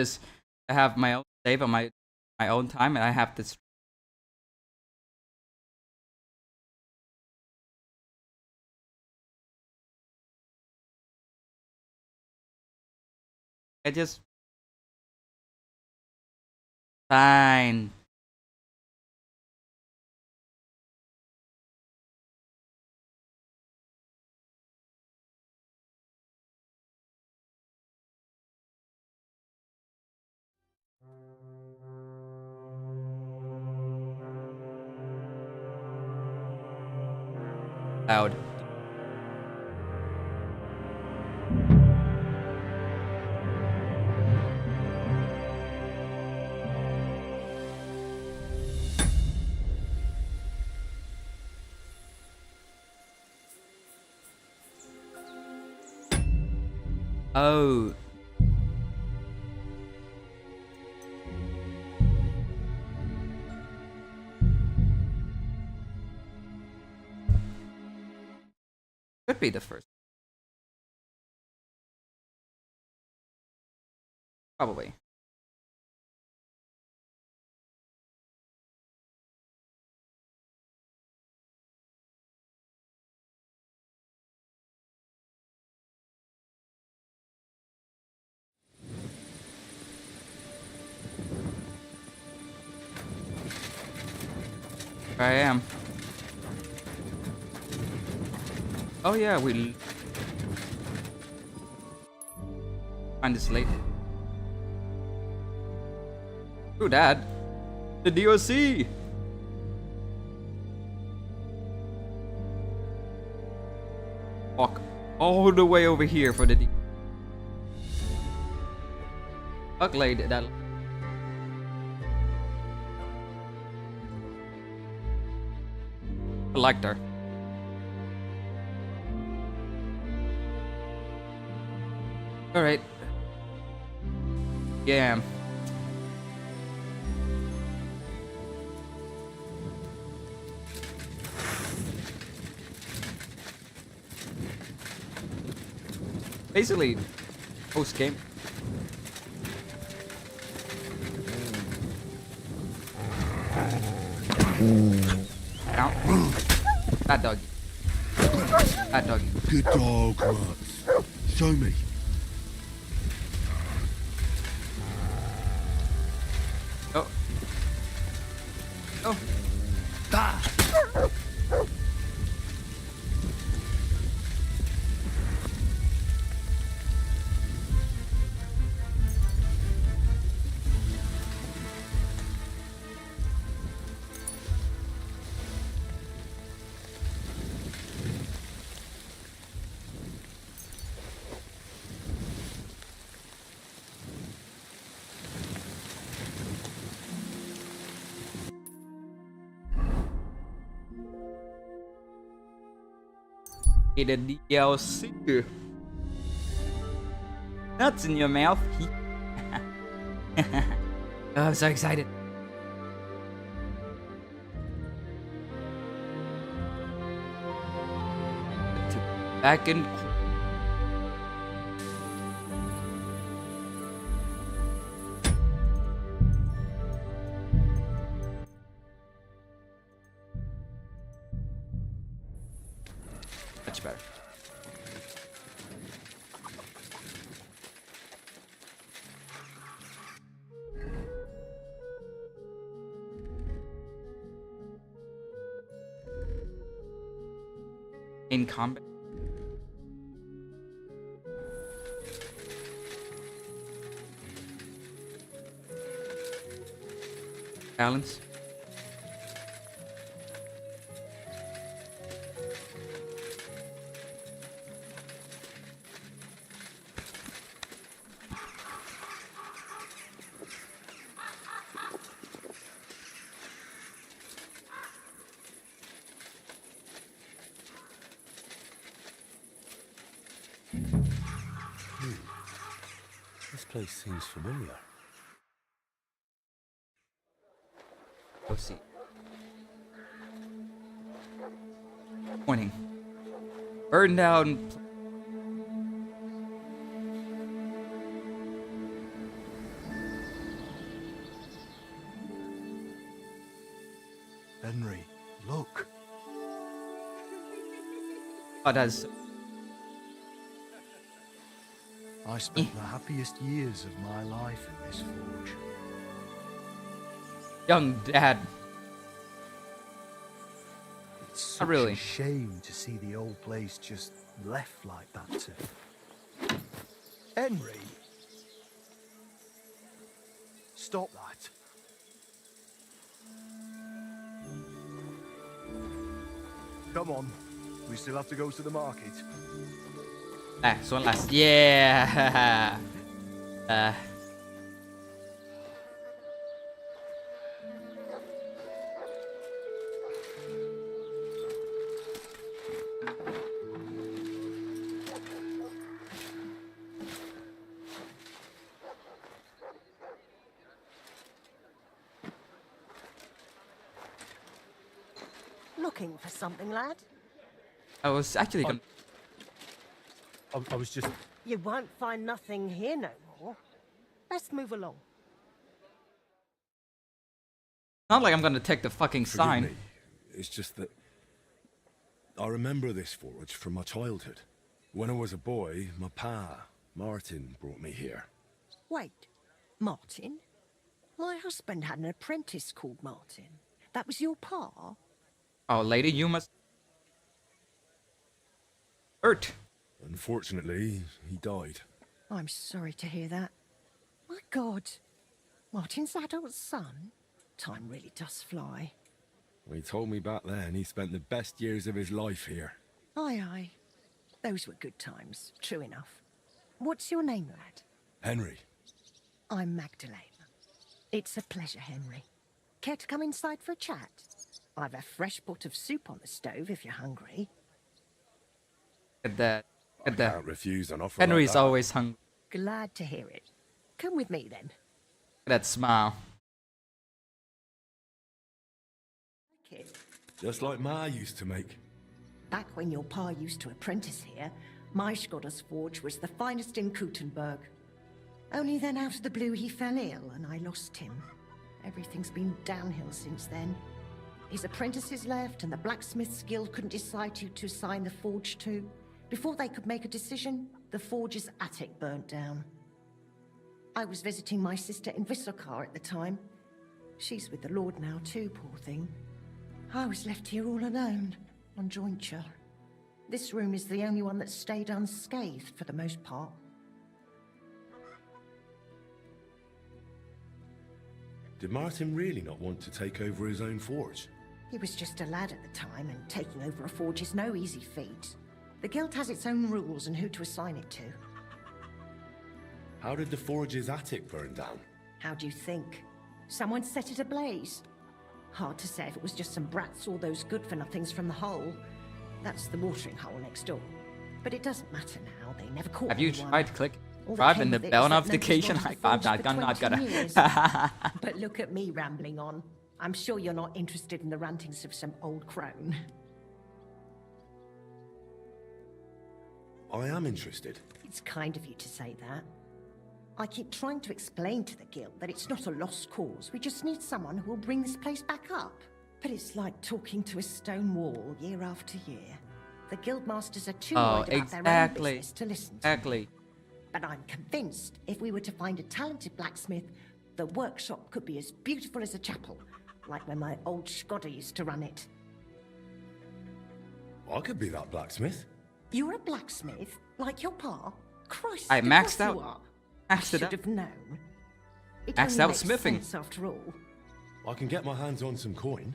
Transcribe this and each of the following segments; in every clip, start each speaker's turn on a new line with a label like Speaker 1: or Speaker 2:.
Speaker 1: because I have my own save on my own time, and I have this. I just fine. Loud. Oh. Could be the first. Probably. Here I am. Oh yeah, we find this late. Oh, Dad, the DOC. Walk all the way over here for the D. Fuck lady, that. Collector. All right. Yeah. Basically, post game. Out. That doggy. That doggy.
Speaker 2: Good dog, Ruts. Show me.
Speaker 1: Oh. Oh.
Speaker 2: Ah.
Speaker 1: The DLC. Nuts in your mouth. Oh, I'm so excited. Back in. Much better. In combat. Balance.
Speaker 2: This place seems familiar.
Speaker 1: Go see. Pointing. Burn down. Oh, that's
Speaker 3: I spent the happiest years of my life in this forge.
Speaker 1: young dad.
Speaker 3: It's such
Speaker 1: really.
Speaker 3: a shame to see the old place just left like that to... Henry! Stop that. Come on, we still have to go to the market.
Speaker 1: Last one last. Yeah.
Speaker 4: Looking for something, lad?
Speaker 1: I was actually gonna.
Speaker 2: I was just...
Speaker 4: You won't find nothing here no more. Let's move along.
Speaker 1: Not like I'm gonna take the fucking
Speaker 2: Forgive
Speaker 1: sign.
Speaker 2: me. It's just that... I remember this forge from my childhood. When I was a boy, my pa, Martin, brought me here.
Speaker 4: Wait, Martin? My husband had an apprentice called Martin. That was your pa?
Speaker 1: Oh, lady, you must hurt.
Speaker 2: Unfortunately, he died.
Speaker 4: I'm sorry to hear that. My God, Martin's adult son? Time really does fly.
Speaker 2: He told me back then he spent the best years of his life here.
Speaker 4: Aye, aye. Those were good times, true enough. What's your name, lad?
Speaker 2: Henry.
Speaker 4: I'm Magdalene. It's a pleasure, Henry. Care to come inside for a chat? I've a fresh pot of soup on the stove if you're hungry.
Speaker 1: At that.
Speaker 2: I
Speaker 1: At that.
Speaker 2: can't refuse an offer
Speaker 1: Henry's
Speaker 2: like that.
Speaker 1: always hungry.
Speaker 4: Glad to hear it. Come with me then.
Speaker 1: That smile.
Speaker 4: Kid,
Speaker 2: Just like Ma used to make.
Speaker 4: back when your pa used to apprentice here, my Skodder's forge was the finest in Kuttenberg. Only then out of the blue he fell ill and I lost him. Everything's been downhill since then. His apprentices left and the blacksmith's guild couldn't decide who to assign the forge to. Before they could make a decision, the forge's attic burnt down. I was visiting my sister in Visokar at the time. She's with the Lord now too, poor thing. I was left here all alone, on jointure. This room is the only one that stayed unscathed for the most part.
Speaker 2: Did Martin really not want to take over his own forge?
Speaker 4: He was just a lad at the time, and taking over a forge is no easy feat. The guild has its own rules and who to assign it to.
Speaker 2: How did the forge's attic burn down?
Speaker 4: How do you think? Someone set it ablaze. Hard to say if it was just some brats or those good-for-nothings from the hole. That's the watering hole next door. But it doesn't matter now, they never caught
Speaker 1: Have you
Speaker 4: anyone.
Speaker 1: tried to click
Speaker 4: All that
Speaker 1: subscribe
Speaker 4: came
Speaker 1: and the
Speaker 4: of it
Speaker 1: bell
Speaker 4: is that
Speaker 1: notification?
Speaker 4: nobody's
Speaker 1: Like,
Speaker 4: wanted
Speaker 1: I'm
Speaker 4: the
Speaker 1: not
Speaker 4: forge for 20 years.
Speaker 1: gonna.
Speaker 4: But look at me rambling on. I'm sure you're not interested in the rantings of some old crone.
Speaker 2: I am interested.
Speaker 4: It's kind of you to say that. I keep trying to explain to the guild that it's not a lost cause. We just need someone who will bring this place back up. But it's like talking to a stone wall year after year. The guildmasters are too
Speaker 1: Oh,
Speaker 4: worried about their own
Speaker 1: exactly.
Speaker 4: business to listen to.
Speaker 1: Exactly.
Speaker 4: But I'm convinced if we were to find a talented blacksmith, the workshop could be as beautiful as a chapel, like when my old Skodder used to run it.
Speaker 2: I could be that blacksmith.
Speaker 4: You're a blacksmith, like your pa? Christ,
Speaker 1: I
Speaker 4: of
Speaker 1: maxed
Speaker 4: course
Speaker 1: out-
Speaker 4: you are.
Speaker 1: maxed
Speaker 4: I
Speaker 1: it
Speaker 4: should
Speaker 1: out.
Speaker 4: have known. It
Speaker 1: Maxed
Speaker 4: only
Speaker 1: out
Speaker 4: makes
Speaker 1: smithing.
Speaker 4: sense after all.
Speaker 2: I can get my hands on some coin.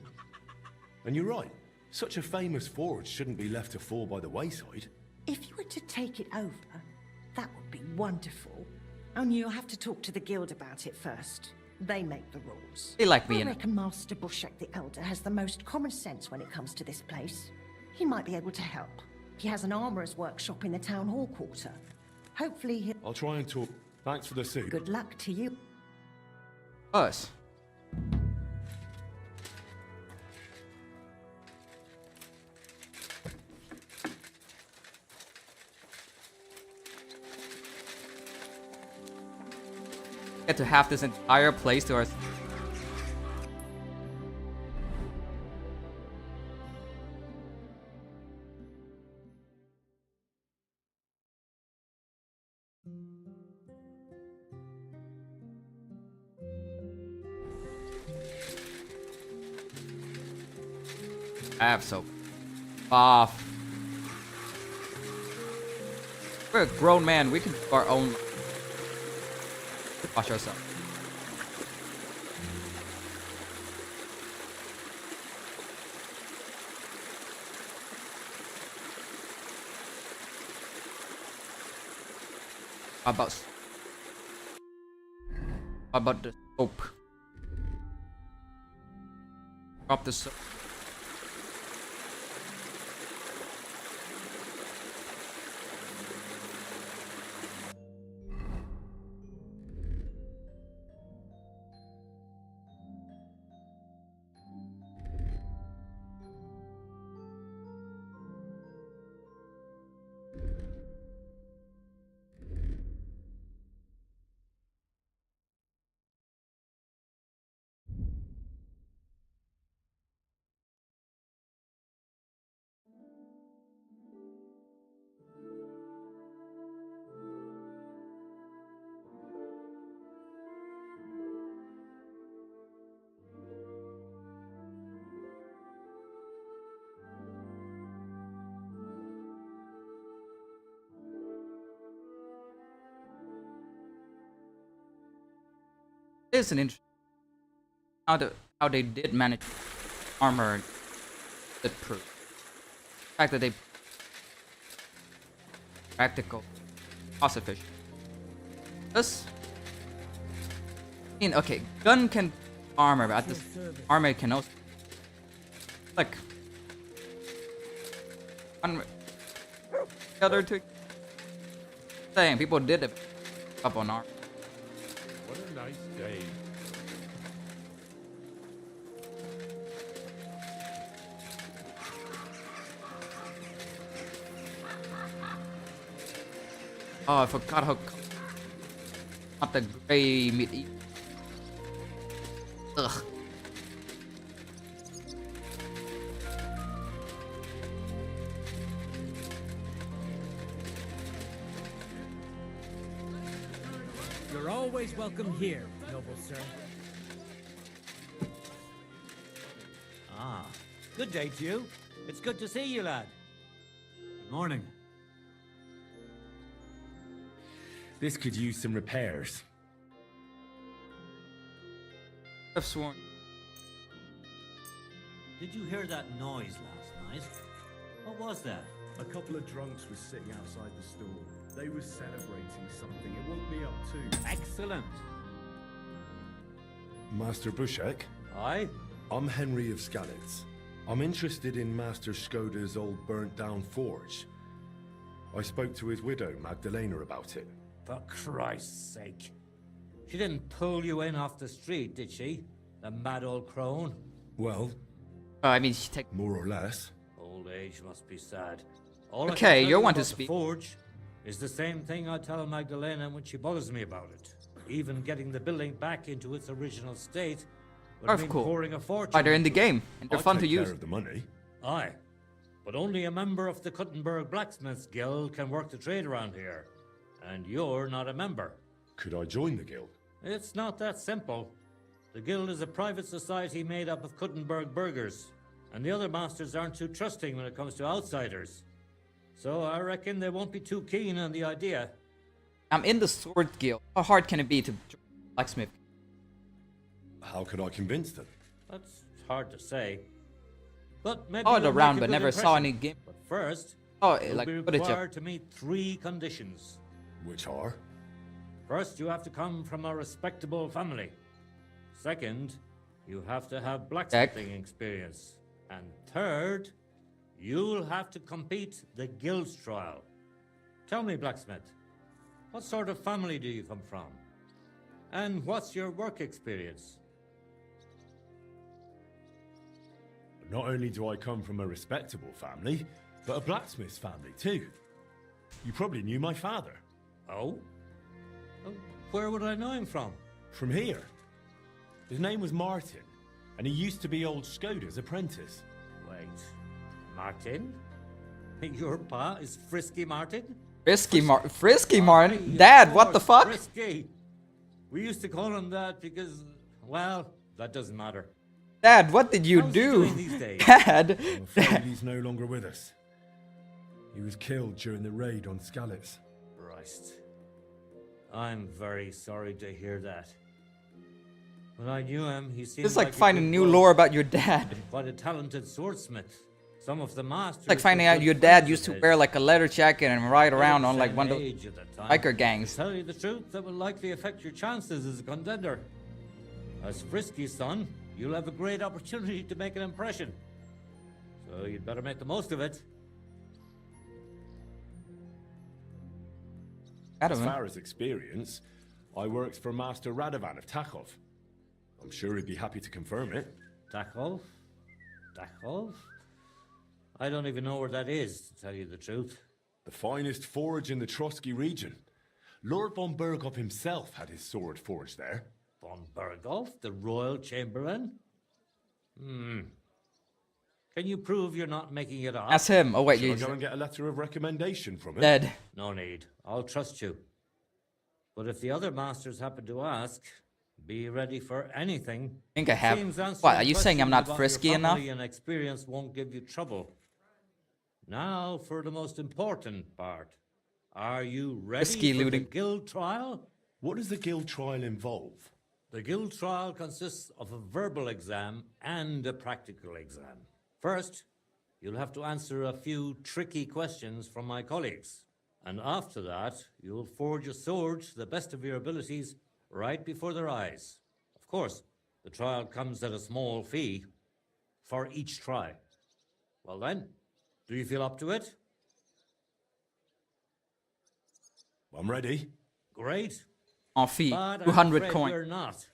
Speaker 2: And you're right. Such a famous forge shouldn't be left to fall by the wayside.
Speaker 4: If you were to take it over, that would be wonderful. Only you'll have to talk to the guild about it first. They make the rules.
Speaker 1: They like me
Speaker 4: I
Speaker 1: in it.
Speaker 4: reckon Master Bushek the Elder has the most common sense when it comes to this place. He might be able to help. He has an armourer's workshop in the town hall quarter. Hopefully he'll...
Speaker 2: I'll try and talk. Thanks for the soup.
Speaker 4: Good luck to you.
Speaker 1: Us. Get to have this entire place to our. have so buff. We're a grown man. We can do our own. Wash ourselves. How about the soap? Drop the soap. It's an interesting how they did manage armor that proof. The fact that they practical, cost efficient. This, I mean, okay, gun can armor, but this armor can also like other two. Saying people did it up on armor.
Speaker 5: What a nice day.
Speaker 1: Oh, I forgot how. Not the gray meat. Ugh.
Speaker 6: You're always welcome here, noble sir.
Speaker 7: Ah, good day to you. It's good to see you, lad. Good morning.
Speaker 2: This could use some repairs.
Speaker 1: I've sworn.
Speaker 7: Did you hear that noise last night? What was that?
Speaker 8: A couple of drunks were sitting outside the store. They were celebrating something. It woke me up too.
Speaker 7: Excellent.
Speaker 2: Master Bushek?
Speaker 7: Aye?
Speaker 2: I'm Henry of Skalitz. I'm interested in Master Skoda's old burnt-down forge. I spoke to his widow, Magdalena, about it.
Speaker 7: For Christ's sake. She didn't pull you in off the street, did she? The mad old crone?
Speaker 2: Well,
Speaker 1: I mean, she take.
Speaker 2: more or less.
Speaker 7: Old age must be sad. All
Speaker 1: Okay,
Speaker 7: I can tell
Speaker 1: you're one
Speaker 7: about
Speaker 1: to
Speaker 7: the
Speaker 1: speak.
Speaker 7: forge is the same thing I tell Magdalena when she bothers me about it. Even getting the building back into its original state would
Speaker 1: Of
Speaker 7: mean
Speaker 1: course.
Speaker 7: pouring a fortune.
Speaker 1: Why they're in the
Speaker 7: into it.
Speaker 1: game and they're
Speaker 2: I'll
Speaker 1: fun to
Speaker 2: take care
Speaker 1: use.
Speaker 2: of the money.
Speaker 7: Aye, but only a member of the Kuttenberg Blacksmiths Guild can work the trade around here. And you're not a member.
Speaker 2: Could I join the guild?
Speaker 7: It's not that simple. The Guild is a private society made up of Kuttenberg burghers, and the other masters aren't too trusting when it comes to outsiders. So I reckon they won't be too keen on the idea.
Speaker 1: I'm in the sword guild. How hard can it be to join blacksmith?
Speaker 2: How could I convince them?
Speaker 7: That's hard to say. But maybe
Speaker 1: Followed
Speaker 7: you'll make
Speaker 1: around,
Speaker 7: a
Speaker 1: but
Speaker 7: good
Speaker 1: never saw
Speaker 7: impression.
Speaker 1: any game.
Speaker 7: But first,
Speaker 1: Oh,
Speaker 7: you'll
Speaker 1: like
Speaker 7: be
Speaker 1: footage of.
Speaker 7: required to meet 3 conditions.
Speaker 2: Which are?
Speaker 7: First, you have to come from a respectable family. Second, you have to have blacksmithing experience. And third, you'll have to compete the guild's trial. Tell me, blacksmith, what sort of family do you come from? And what's your work experience?
Speaker 2: Not only do I come from a respectable family, but a blacksmith's family too. You probably knew my father.
Speaker 7: Oh? Where would I know him from?
Speaker 2: From here. His name was Martin, and he used to be old Skoda's apprentice.
Speaker 7: Wait, Martin? Your pa is Frisky Martin?
Speaker 1: Frisky Martin? Dad, what the fuck?
Speaker 7: Frisky. We used to call him that because, well, that doesn't matter.
Speaker 1: Dad, what did you
Speaker 7: How's he
Speaker 1: do?
Speaker 7: doing these days?
Speaker 1: Dad.
Speaker 2: I'm afraid he's no longer with us. He was killed during the raid on Skalitz.
Speaker 7: Christ. I'm very sorry to hear that. When I knew him, he seemed
Speaker 1: It's like
Speaker 7: a
Speaker 1: finding
Speaker 7: good
Speaker 1: new
Speaker 7: bloke
Speaker 1: lore about your dad.
Speaker 7: and quite a talented swordsmith. Some of the masters.
Speaker 1: It's like finding
Speaker 7: were
Speaker 1: out
Speaker 7: good
Speaker 1: your dad
Speaker 7: friends
Speaker 1: used
Speaker 7: of
Speaker 1: to
Speaker 7: his.
Speaker 1: wear like a leather jacket and ride
Speaker 7: They were
Speaker 1: around
Speaker 7: the
Speaker 1: on like
Speaker 7: same
Speaker 1: one of those
Speaker 7: age at the time.
Speaker 1: biker gangs.
Speaker 7: To tell you the truth, that will likely affect your chances as a contender. As Frisky's son, you'll have a great opportunity to make an impression. So you'd better make the most of it.
Speaker 2: As
Speaker 1: Adam,
Speaker 2: far as experience, I worked for Master Radovan of Takhov. I'm sure he'd be happy to confirm it.
Speaker 7: Dakov? Dakov? I don't even know where that is, to tell you the truth.
Speaker 2: The finest forge in the Trotsky region. Lord von Berghoff himself had his sword forged there.
Speaker 7: Von Berghoff, the Royal Chamberlain? Can you prove you're not making it up?
Speaker 1: ask him. Oh wait,
Speaker 2: Shall I
Speaker 1: you
Speaker 2: go and get a letter of recommendation from him?
Speaker 1: dead.
Speaker 7: No need. I'll trust you. But if the other masters happen to ask, be ready for anything.
Speaker 1: I think I have.
Speaker 7: Seems answering
Speaker 1: What, are you saying I'm
Speaker 7: questions
Speaker 1: not
Speaker 7: about your
Speaker 1: frisky enough?
Speaker 7: family and experience won't give you trouble. Now for the most important part. Are you ready
Speaker 1: Frisky
Speaker 7: for
Speaker 1: looting.
Speaker 7: the guild trial?
Speaker 2: What does the guild trial involve?
Speaker 7: The guild trial consists of a verbal exam and a practical exam. First, you'll have to answer a few tricky questions from my colleagues. And after that, you'll forge a sword to the best of your abilities right before their eyes. Of course, the trial comes at a small fee for each try. Well then, do you feel up to it?
Speaker 2: I'm ready.
Speaker 7: Great.
Speaker 1: On fee,
Speaker 7: But I'm
Speaker 1: 200
Speaker 7: afraid
Speaker 1: coin.
Speaker 7: you're not.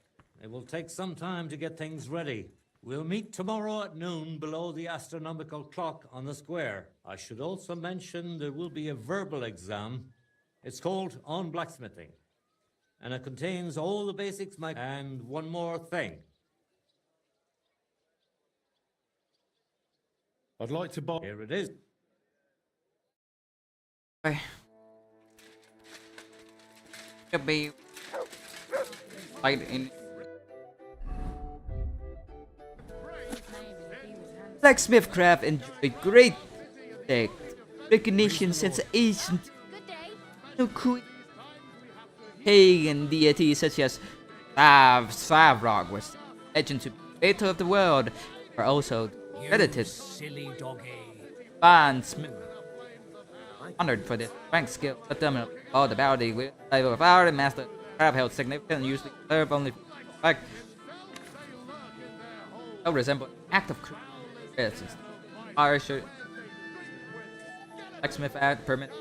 Speaker 7: It will take some time to get things ready. We'll meet tomorrow at noon below the astronomical clock on the square. I should also mention there will be a verbal exam. It's called On Blacksmithing. And it contains all the basics. And one more thing.
Speaker 2: I'd like to buy...
Speaker 7: Here it is.
Speaker 1: Okay. Could be light in. Blacksmith craft enjoyed great recognition since ancient no cool pagan deities such as Savrog was legend to be the creator of the world are also credited.
Speaker 6: Silly doggy.
Speaker 1: Bandsmith honored for their strength skill, but them all the bounty with label of our master craft held significant and usually serve only like no resemble act of criticism. Irish blacksmith act permit.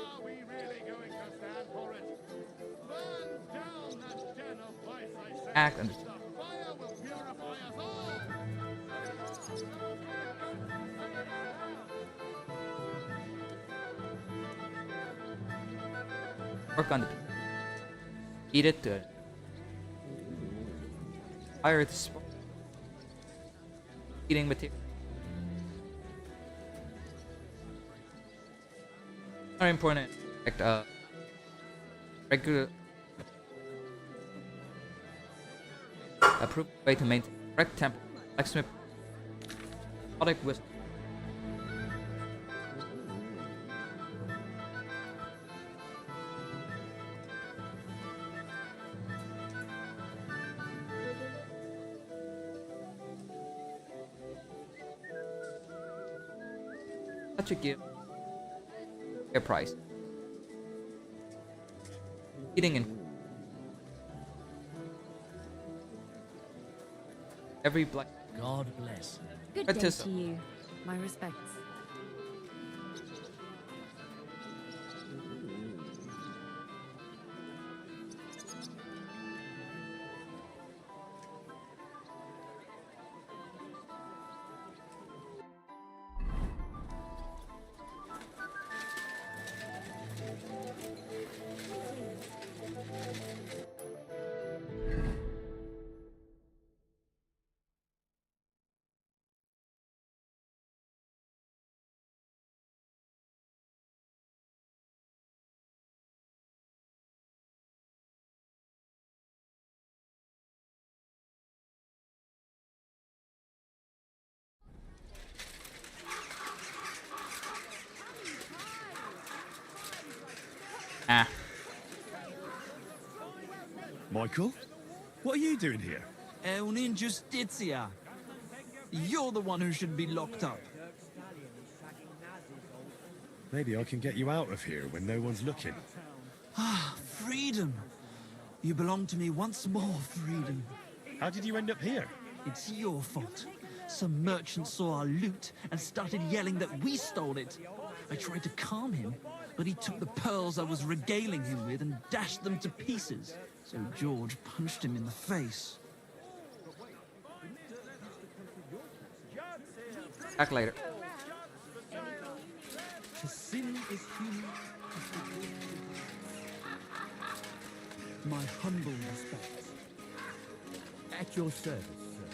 Speaker 1: Act under work on the eat it to hire the eating material. Very important. Like regular approved way to maintain correct tempo. Blacksmith product with such a gift. Fair price. Eating in every black.
Speaker 6: God bless.
Speaker 9: Good
Speaker 1: But
Speaker 9: day
Speaker 1: just-
Speaker 9: to you. My respects.
Speaker 8: Michael? What are you doing here?
Speaker 10: È un'ingiustizia. You're the one who should be locked up.
Speaker 2: Maybe I can get you out of here when no one's looking.
Speaker 10: Ah, freedom. You belong to me once more, freedom.
Speaker 2: How did you end up here?
Speaker 10: It's your fault. Some merchant saw our loot and started yelling that we stole it. I tried to calm him, but he took the pearls I was regaling him with and dashed them to pieces. So George punched him in the face.
Speaker 1: Back later.
Speaker 6: To sin is human. My humble respects. At your service, sir.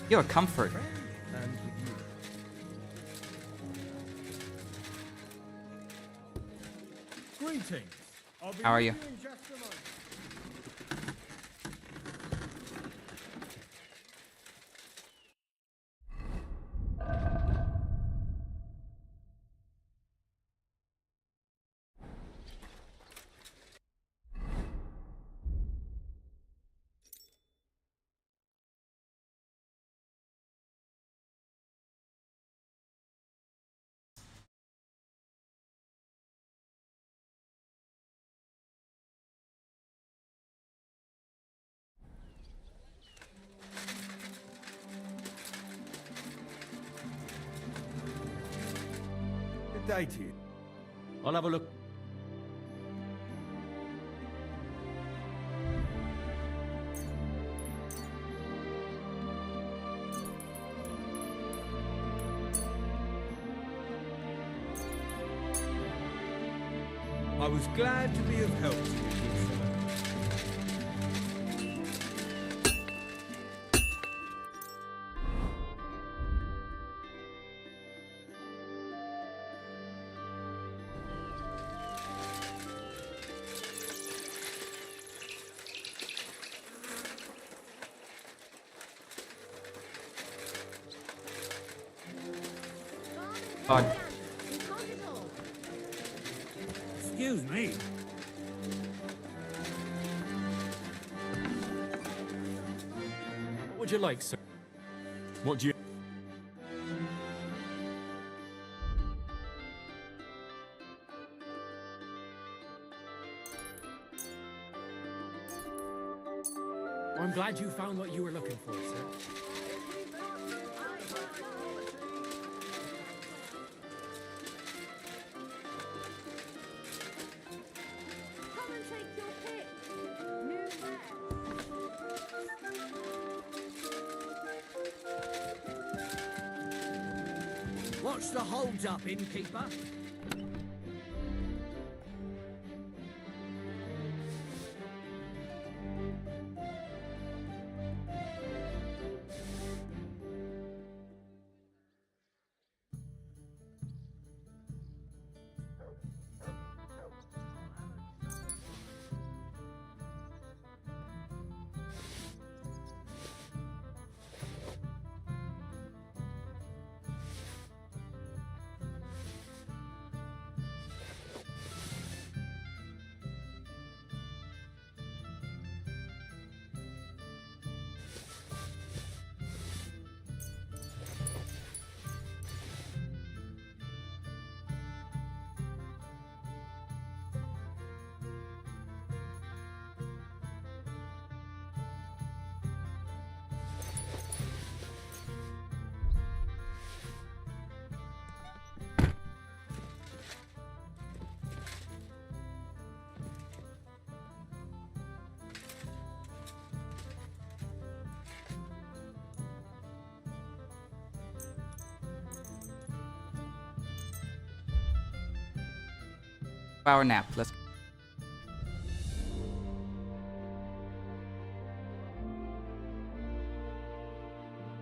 Speaker 1: You're a comfort.
Speaker 6: And with you.
Speaker 8: Greetings.
Speaker 1: How are you?
Speaker 8: Good day to you.
Speaker 7: I'll have a look.
Speaker 8: I was glad to be of help to you, good fellow.
Speaker 1: God.
Speaker 6: Excuse me.
Speaker 8: What would you like, sir? What do you...
Speaker 6: I'm glad you found what you were looking for, sir.
Speaker 9: Come and take your pick. New wares.
Speaker 6: What's the hold up, innkeeper?
Speaker 1: Power nap. Let's.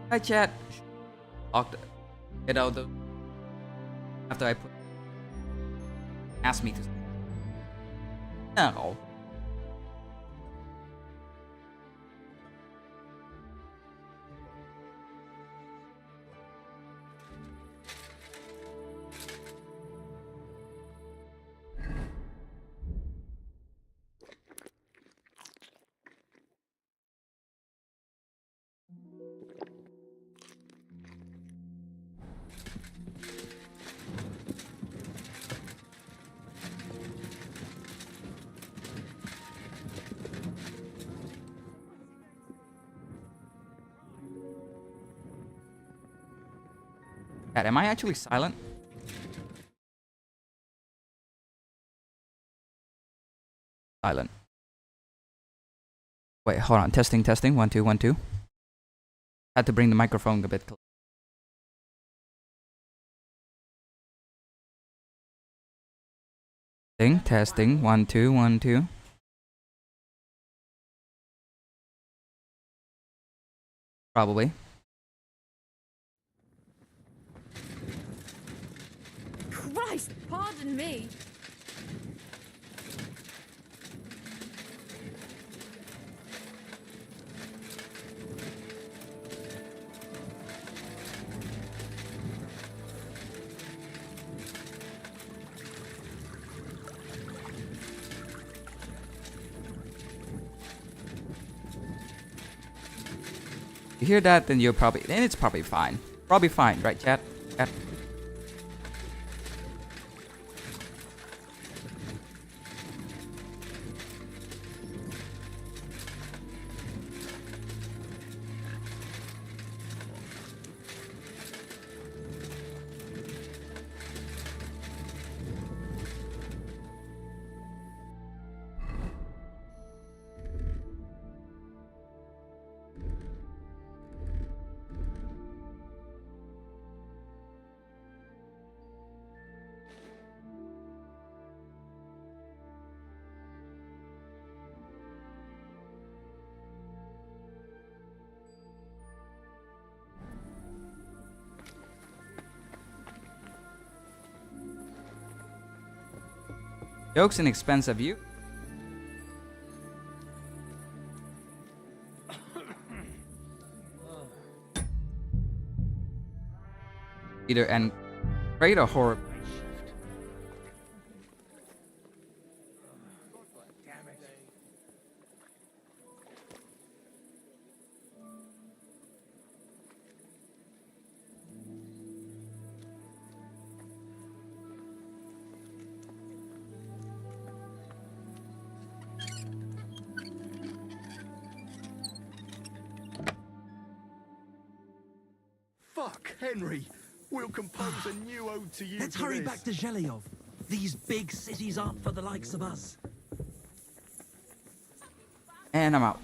Speaker 1: Hi, chat. Locked. Get out the. After I put. Ask me to. No. God, am I actually silent? Silent. Wait, hold on. Testing, testing. 1, 2, 1, 2. Had to bring the microphone a bit closer. Testing. 1, 2, 1, 2. Probably.
Speaker 9: Christ, pardon me.
Speaker 1: You hear that, then it's probably fine. Probably fine, right, chat? Chat. Jokes inexpensive, you. Either and great or horrible.
Speaker 3: Fuck, Henry. We'll compose a new ode to you.
Speaker 10: Let's
Speaker 3: for
Speaker 10: hurry
Speaker 3: this.
Speaker 10: back to Zhelyov. These big cities aren't for the likes of us.
Speaker 1: And I'm out.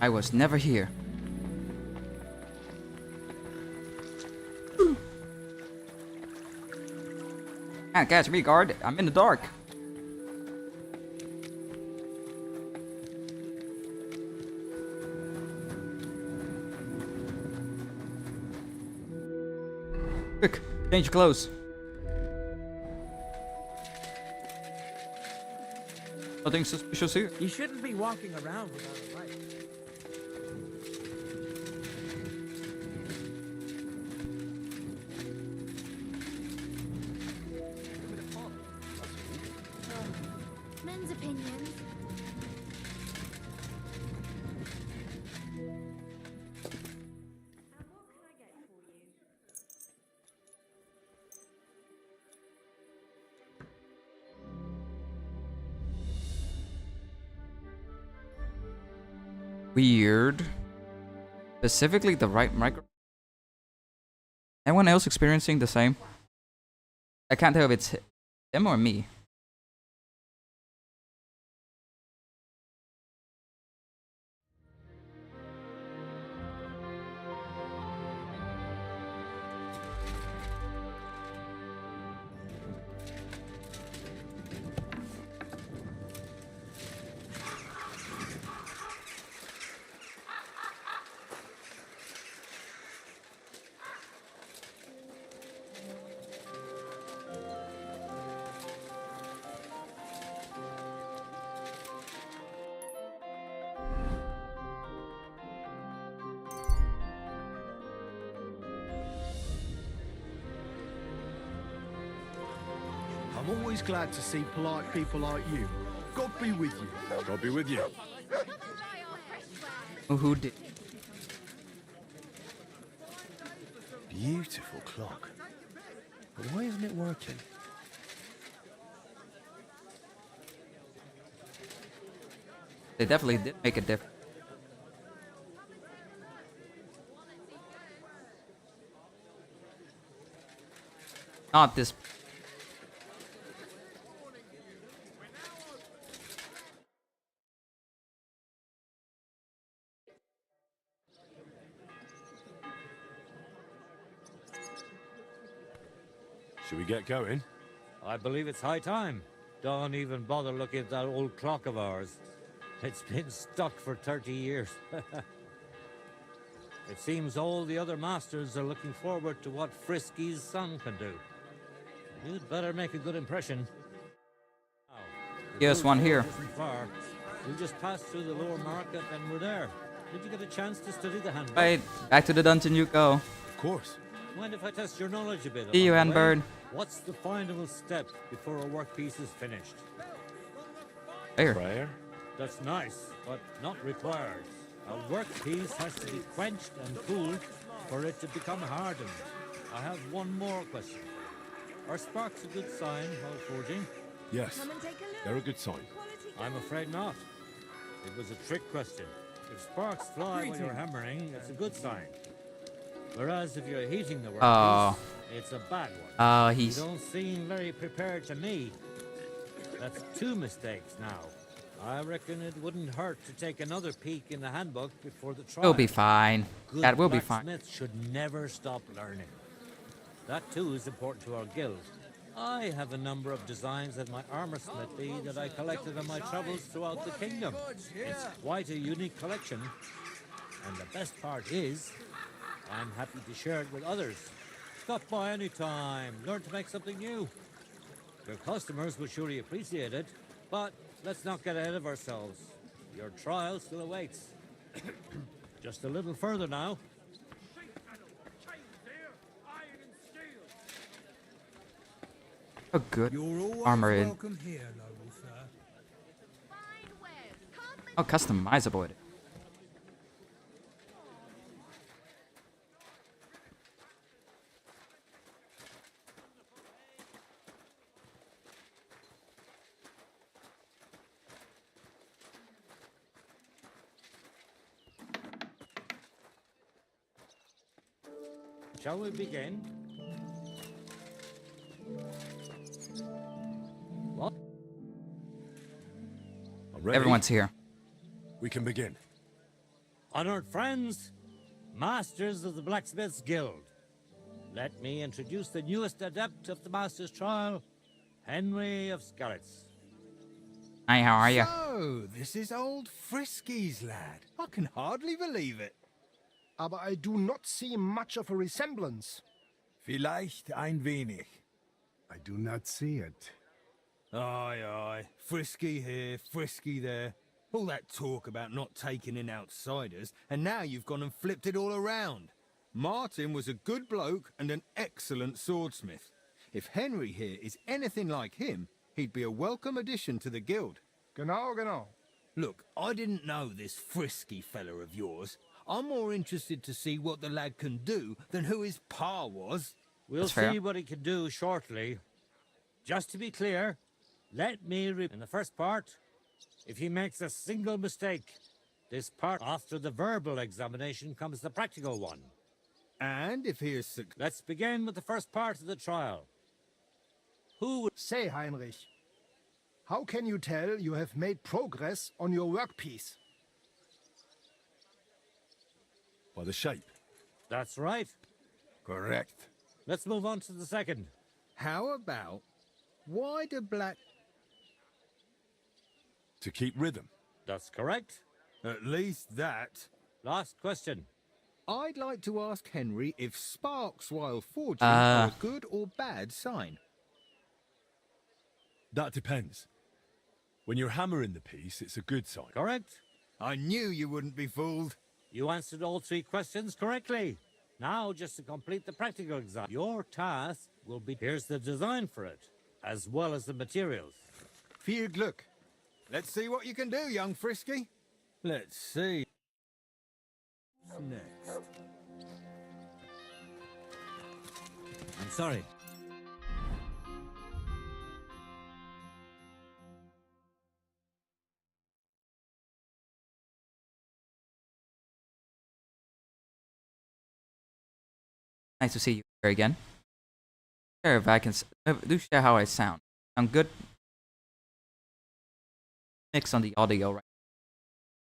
Speaker 1: I was never here. Can't catch me, guard. I'm in the dark. Quick, change your clothes. Nothing suspicious here.
Speaker 6: You shouldn't be walking around without a light.
Speaker 9: Men's opinions. And what can I get for you?
Speaker 1: Weird. Specifically the right micro. Anyone else experiencing the same? I can't tell if it's him or me.
Speaker 3: I'm always glad to see polite people like you. God be with you.
Speaker 2: God be with you.
Speaker 1: Oh, who did?
Speaker 2: Beautiful clock. But why isn't it working?
Speaker 1: They definitely did make a difference. Not this.
Speaker 2: Should we get going?
Speaker 7: I believe it's high time. Don't even bother looking at that old clock of ours. It's been stuck for 30 years. It seems all the other masters are looking forward to what Frisky's son can do. You'd better make a good impression. Now,
Speaker 1: Here's one here.
Speaker 7: isn't far. We just passed through the lower market and we're there. Did you get a chance to study the handbook?
Speaker 1: Right, back to the dungeon you go.
Speaker 2: Of course.
Speaker 7: Mind if I test your knowledge a bit?
Speaker 1: See you,
Speaker 7: along the way?
Speaker 1: Handbird.
Speaker 7: What's the final step before a workpiece is finished?
Speaker 1: There.
Speaker 2: Prayer?
Speaker 7: That's nice, but not required. A workpiece has to be quenched and cooled for it to become hardened. I have one more question. Are sparks a good sign while forging?
Speaker 2: Yes. They're a good sign.
Speaker 7: I'm afraid not. It was a trick question. If sparks fly when you're hammering, it's a good sign. Whereas if you're heating the workpiece, it's a bad one. You don't seem very prepared to me. That's 2 mistakes now. I reckon it wouldn't hurt to take another peek in the handbook before the trial.
Speaker 1: We'll be fine.
Speaker 7: Good
Speaker 1: That will be fine.
Speaker 7: blacksmiths should never stop learning. That too is important to our guild. I have a number of designs at my armor smithy that I collected on my travels throughout the kingdom. It's quite a unique collection, and the best part is, I'm happy to share it with others. Stop by any time, learn to make something new. Your customers will surely appreciate it, but let's not get ahead of ourselves. Your trial still awaits. Just a little further now.
Speaker 1: Oh, good
Speaker 3: You're always
Speaker 1: armor in.
Speaker 3: welcome here, noble sir.
Speaker 1: Oh, customizable.
Speaker 7: Shall we begin? What?
Speaker 2: Ready?
Speaker 1: Everyone's here.
Speaker 2: We can begin.
Speaker 7: Honored friends, masters of the Blacksmiths Guild, let me introduce the newest adept of the Master's Trial, Henry of Scarlet's.
Speaker 1: Hi, how are you?
Speaker 3: So, this is old Frisky's lad. I can hardly believe it.
Speaker 11: Aber I do not see much of a resemblance.
Speaker 3: Vielleicht ein wenig.
Speaker 11: I do not see it.
Speaker 3: Aye, aye. Frisky here, Frisky there. All that talk about not taking in outsiders, and now you've gone and flipped it all around. Martin was a good bloke and an excellent swordsmith. If Henry here is anything like him, he'd be a welcome addition to the guild.
Speaker 11: Genau, genau.
Speaker 3: Look, I didn't know this Frisky fella of yours. I'm more interested to see what the lad can do than who his pa was.
Speaker 7: We'll see what he can do shortly. Just to be clear, let me in the first part, if he makes a single mistake, this part after the verbal examination comes the practical one.
Speaker 3: And if he is
Speaker 7: Let's begin with the first part of the trial. Who would
Speaker 11: say, Heinrich, how can you tell you have made progress on your workpiece?
Speaker 2: By the shape.
Speaker 7: That's right.
Speaker 3: Correct.
Speaker 7: Let's move on to the second.
Speaker 3: How about why do black...
Speaker 2: To keep rhythm.
Speaker 7: That's correct.
Speaker 3: At least that.
Speaker 7: Last question.
Speaker 3: I'd like to ask Henry if sparks while forging are a good or bad sign.
Speaker 2: That depends. When you're hammering the piece, it's a good sign.
Speaker 7: Correct.
Speaker 3: I knew you wouldn't be fooled.
Speaker 7: You answered all 3 questions correctly. Now, just to complete the practical exam, your task will be... Here's the design for it, as well as the materials.
Speaker 3: Viel Glück. Let's see what you can do, young Frisky. Let's see. What's next?
Speaker 7: I'm sorry.
Speaker 1: Nice to see you here again. Share if I can. Do share how I sound. I'm good. Mix on the audio, right?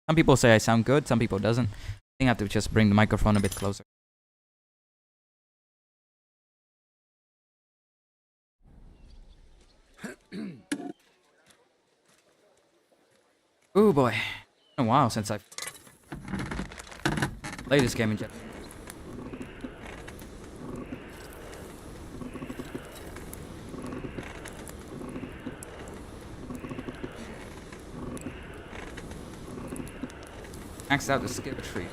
Speaker 1: Some people say I sound good. Some people doesn't. I think I have to just bring the microphone a bit closer. Oh boy, it's been a while since I've played this game in general. Maxed out the skill tree.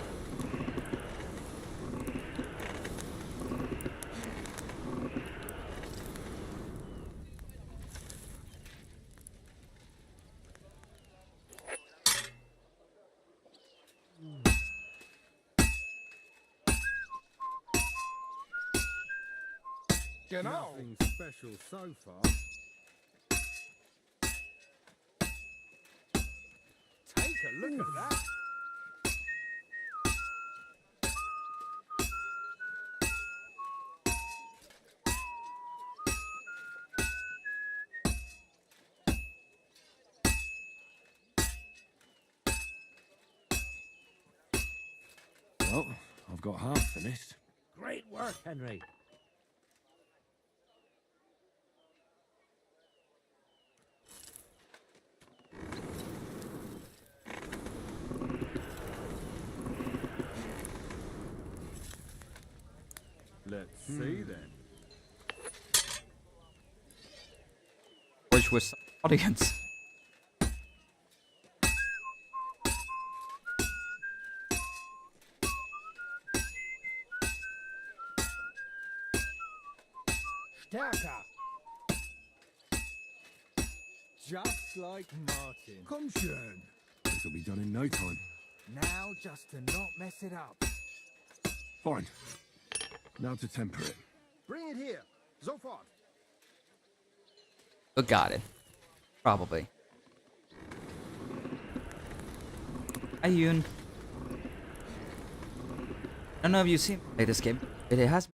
Speaker 3: Nothing special so far. Take a look at that.
Speaker 2: Well, I've got half finished.
Speaker 7: Great work, Henry.
Speaker 3: Let's see then.
Speaker 1: Forge with some audience.
Speaker 3: Stärker. Just like Martin.
Speaker 2: Komm schön. This'll be done in no time.
Speaker 3: Now just to not mess it up.
Speaker 2: Fine. Now to temper it.
Speaker 11: Bring it here. Sofort.
Speaker 1: But got it. Probably. Hi, Yoon. I don't know if you've seen me play this game, but it has.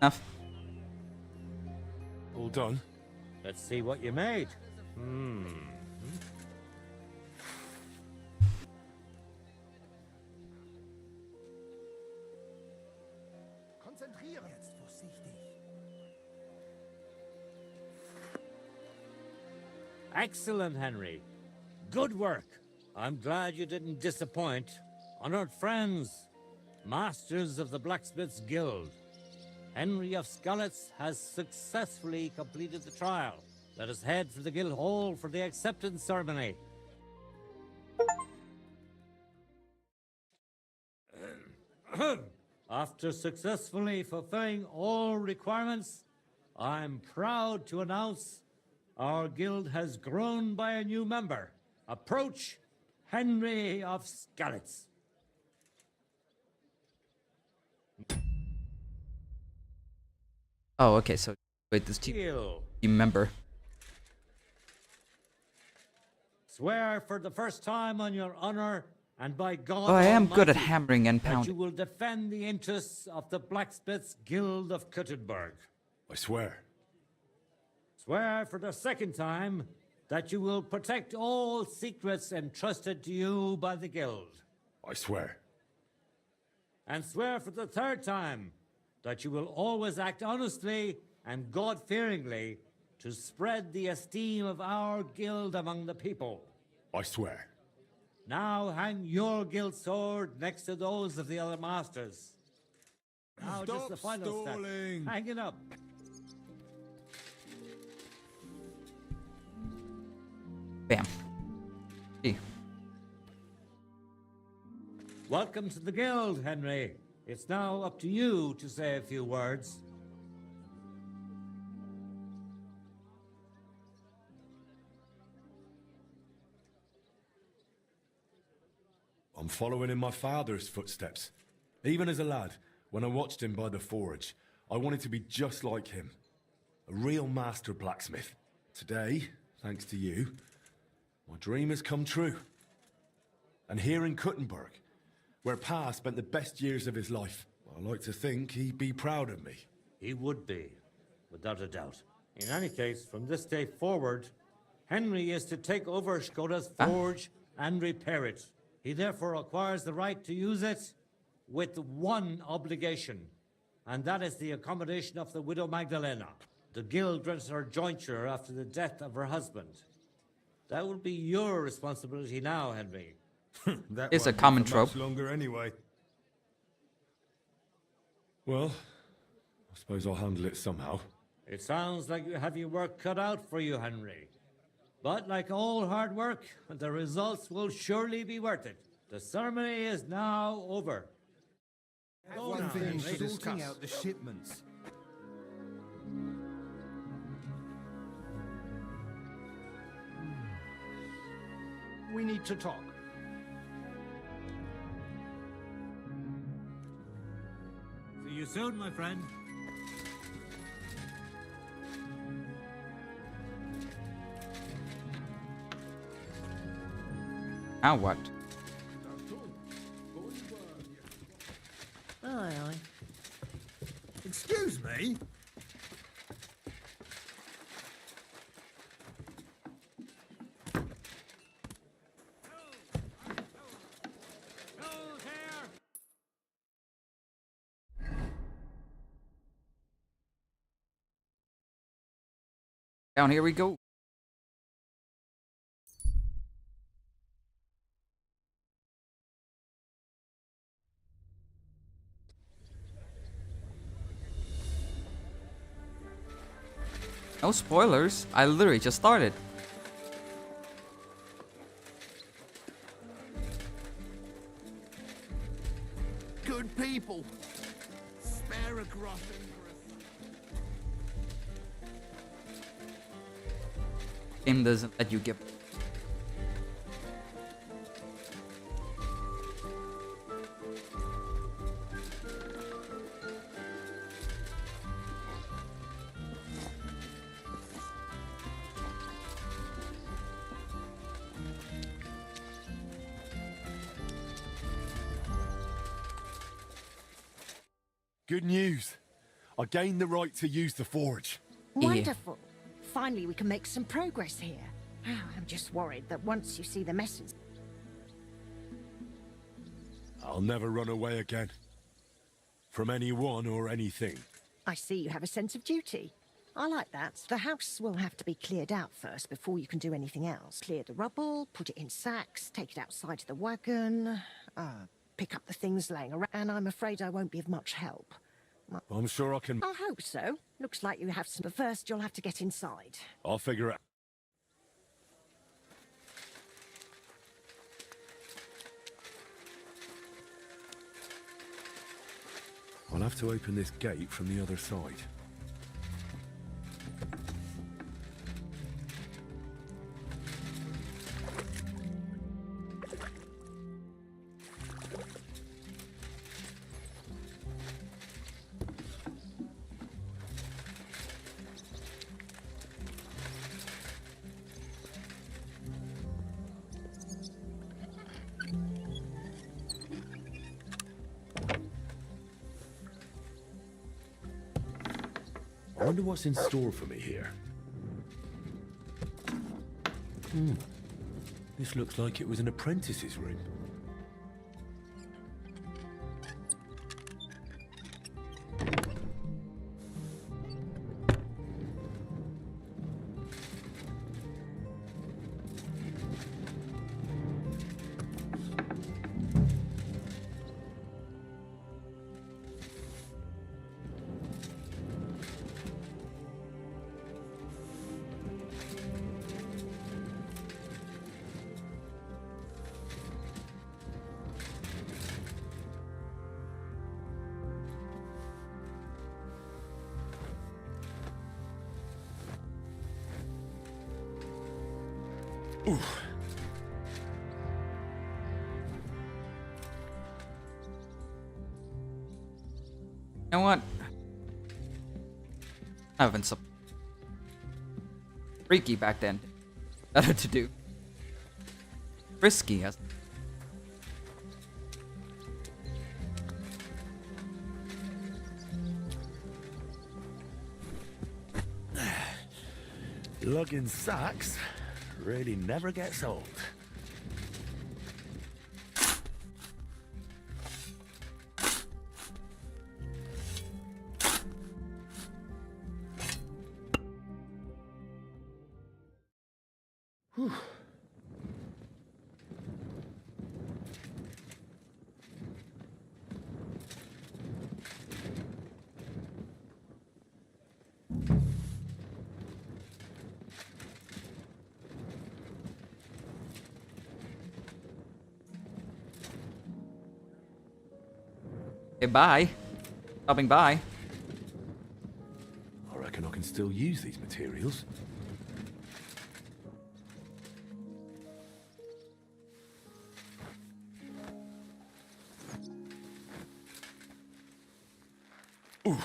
Speaker 1: Enough.
Speaker 2: All done?
Speaker 7: Let's see what you made.
Speaker 11: Konzentrieren.
Speaker 3: Jetzt vorsichtig.
Speaker 7: Excellent, Henry. Good work. I'm glad you didn't disappoint. Honored friends, masters of the Blacksmith's Guild, Henry of Skalitz has successfully completed the trial. Let us head for the guild hall for the acceptance ceremony. After successfully fulfilling all requirements, I'm proud to announce our guild has grown by a new member. Approach Henry of Skalitz.
Speaker 1: Oh, okay. So wait, this team member.
Speaker 7: Swear for the first time on your honor and by God
Speaker 1: Oh, I am good at
Speaker 7: Almighty
Speaker 1: hammering and
Speaker 7: that you
Speaker 1: pounding.
Speaker 7: will defend the interests of the Blacksmiths Guild of Kuttenberg.
Speaker 2: I swear.
Speaker 7: Swear for the second time that you will protect all secrets entrusted to you by the guild.
Speaker 2: I swear.
Speaker 7: And swear for the third time that you will always act honestly and God-fearingly to spread the esteem of our guild among the people.
Speaker 2: I swear.
Speaker 7: Now hang your guild sword next to those of the other masters. Now just the final step. Hang it up.
Speaker 1: Bam. Gee.
Speaker 7: Welcome to the guild, Henry. It's now up to you to say a few words.
Speaker 2: I'm I'm following in my father's footsteps. Even as a lad, when I watched him by the forge, I wanted to be just like him. A real master blacksmith. Today, thanks to you, my dream has come true. And here in Kuttenberg, where Pa spent the best years of his life, I like to think he'd be proud of me.
Speaker 7: He would be, without a doubt. In any case, from this day forward, Henry is to take over Skoda's forge and repair it. He therefore acquires the right to use it with one obligation, and that is the accommodation of the widow Magdalena. The guild grants her jointure after the death of her husband. That will be your responsibility now, Henry.
Speaker 3: That
Speaker 1: It's a
Speaker 3: won't be
Speaker 1: common
Speaker 3: for
Speaker 1: trope.
Speaker 3: much longer anyway.
Speaker 2: Well, I suppose I'll handle it somehow.
Speaker 7: It sounds like you have your work cut out for you, Henry. But like all hard work, the results will surely be worth it. The ceremony is now over.
Speaker 3: One thing
Speaker 11: to
Speaker 3: sorting
Speaker 11: discuss.
Speaker 3: out the shipments.
Speaker 11: We need to talk.
Speaker 7: See you soon, my friend.
Speaker 1: Now what?
Speaker 4: Aye, aye.
Speaker 3: Excuse me?
Speaker 1: Down here we go. No spoilers. I literally just started.
Speaker 10: Good people. Spare a groschen.
Speaker 1: Game doesn't let you give.
Speaker 2: Good news. I gained the right to use the forge.
Speaker 4: Wonderful. Finally, we can make some progress here. I'm just worried that once you see the message...
Speaker 2: I'll never run away again. From anyone or anything.
Speaker 4: I see you have a sense of duty. I like that. The house will have to be cleared out first before you can do anything else. Clear the rubble, put it in sacks, take it outside to the wagon, pick up the things laying around, and I'm afraid I won't be of much help.
Speaker 2: I'm sure I can...
Speaker 4: I hope so. Looks like you have some, but first you'll have to get inside.
Speaker 2: I'll figure it. I'll have to open this gate from the other side. I wonder what's in store for me here. This looks like it was an apprentice's room.
Speaker 1: know what? I've been so freaky back then. Better to do. Risky as.
Speaker 2: Lugging sacks really never gets old. Whew.
Speaker 1: Hey, bye. Stopping by.
Speaker 2: I reckon I can still use these materials. Ooh.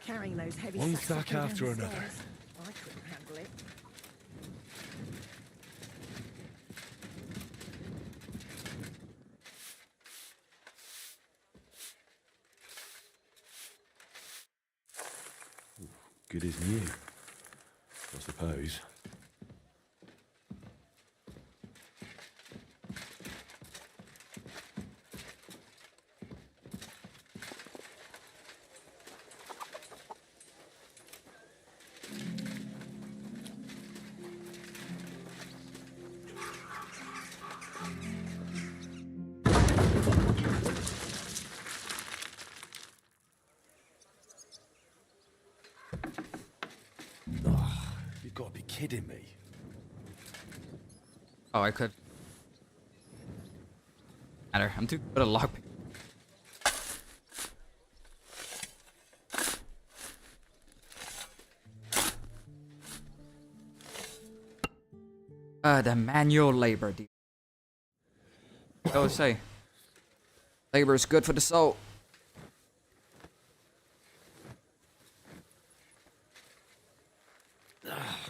Speaker 4: Carrying those heavy
Speaker 2: One
Speaker 4: sacks
Speaker 2: sack
Speaker 4: up and
Speaker 2: after
Speaker 4: down the
Speaker 2: another.
Speaker 4: stairs. I couldn't handle it.
Speaker 2: Good as new, I suppose. Oh, you've got to be kidding me.
Speaker 1: Oh, I could. Matter. I'm too good at lockpick. The manual labor, dude. I always say, labor is good for the soul.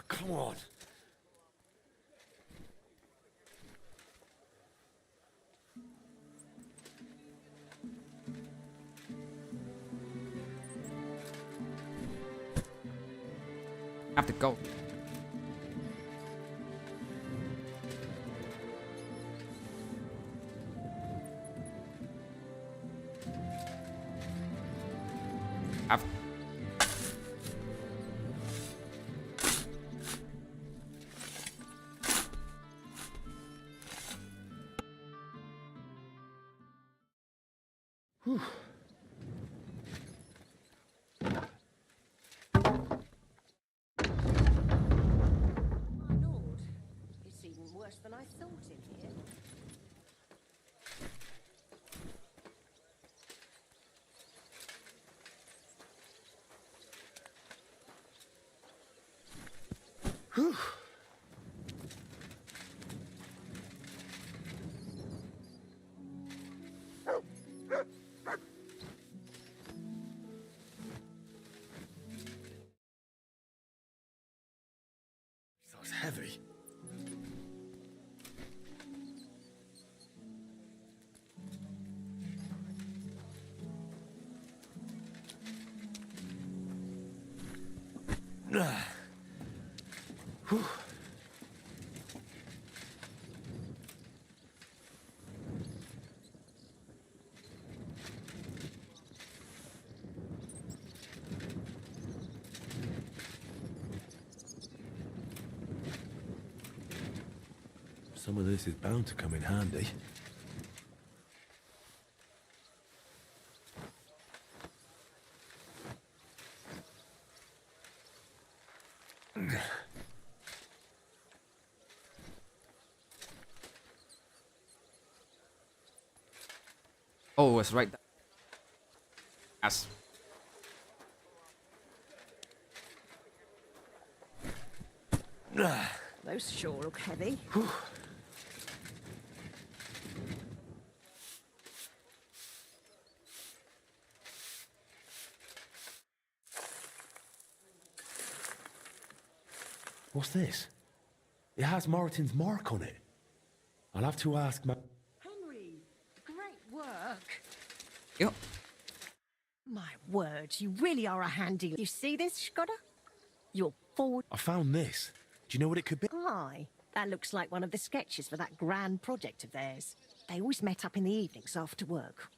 Speaker 2: Come on.
Speaker 1: I have to go. I've
Speaker 2: Whew.
Speaker 4: My lord, it's even worse than I thought in here.
Speaker 2: Whew. That's heavy. Whew. Some of this is bound to come in handy.
Speaker 1: Oh, it's right there. Yes.
Speaker 4: Those sure look heavy.
Speaker 2: What's this? It has Martin's mark on it. I'll have to ask my...
Speaker 4: Henry, great work.
Speaker 1: Yep.
Speaker 4: My word, you really are a handy... You see this, Skoda? Your forward...
Speaker 2: I found this. Do you know what it could be?
Speaker 4: Aye, that looks like one of the sketches for that grand project of theirs. They always met up in the evenings after work.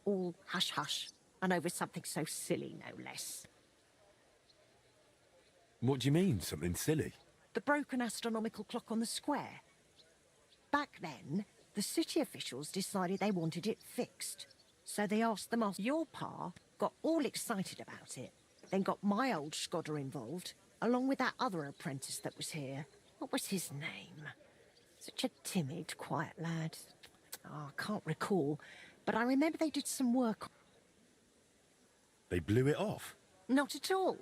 Speaker 4: All hush-hush, and over something so silly, no less.
Speaker 2: What do you mean, something silly?
Speaker 4: The broken astronomical clock on the square. Back then, the city officials decided they wanted it fixed. So they asked the master. Your pa got all excited about it, then got my old Skoda involved, along with that other apprentice that was here. What was his name? Such a timid, quiet lad. Oh, I can't recall, but I remember they did some work.
Speaker 2: They blew it off?
Speaker 4: Not at all.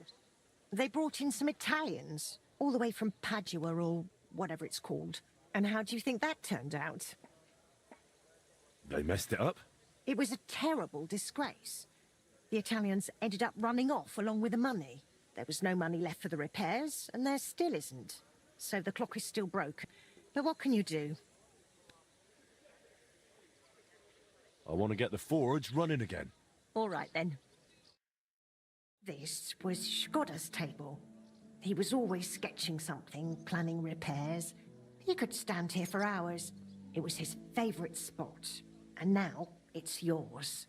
Speaker 4: They brought in some Italians, all the way from Padua or whatever it's called. And how do you think that turned out?
Speaker 2: They messed it up?
Speaker 4: It was a terrible disgrace. The Italians ended up running off along with the money. There was no money left for the repairs, and there still isn't. So the clock is still broken. But what can you do?
Speaker 2: I want to get the forge running again.
Speaker 4: All right, then. This was Skoda's table. He was always sketching something, planning repairs. He could stand here for hours. It was his favourite spot. And now, it's yours.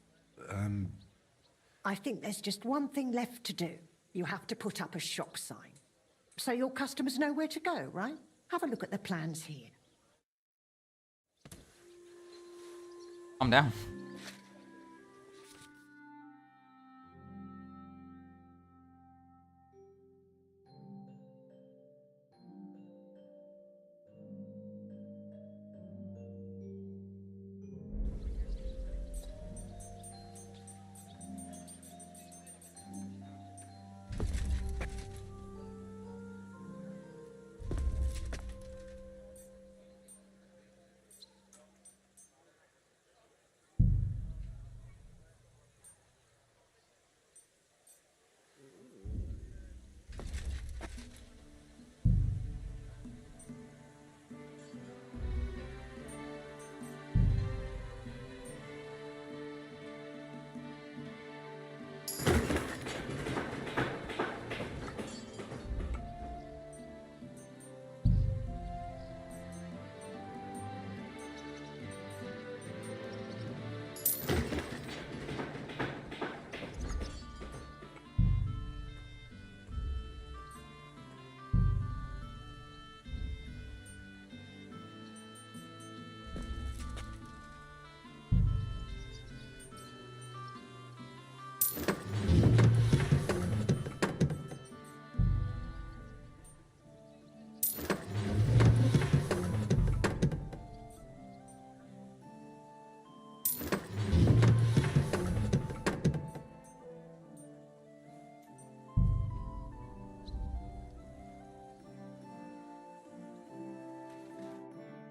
Speaker 4: I think there's just one thing left to do. You have to put up a shop sign. So your customers know where to go, right? Have a look at the plans here.
Speaker 1: Calm down.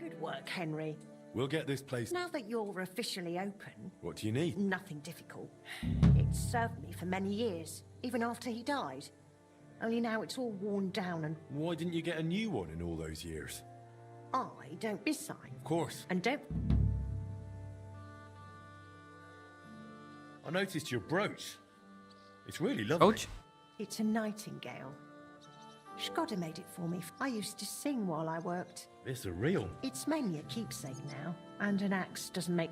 Speaker 4: Good work, Henry.
Speaker 2: We'll get this place...
Speaker 4: Now that you're officially open,
Speaker 2: What do you need?
Speaker 4: nothing difficult. It served me for many years, even after he died. Only now it's all worn down and
Speaker 2: Why didn't you get a new one in all those years?
Speaker 4: I don't design.
Speaker 2: Of course.
Speaker 4: And don't...
Speaker 2: I noticed your brooch. It's really lovely.
Speaker 1: Coach?
Speaker 4: It's a nightingale. Skoda made it for me. I used to sing while I worked.
Speaker 2: It's a real...
Speaker 4: It's mainly a keepsake now, and an axe doesn't make...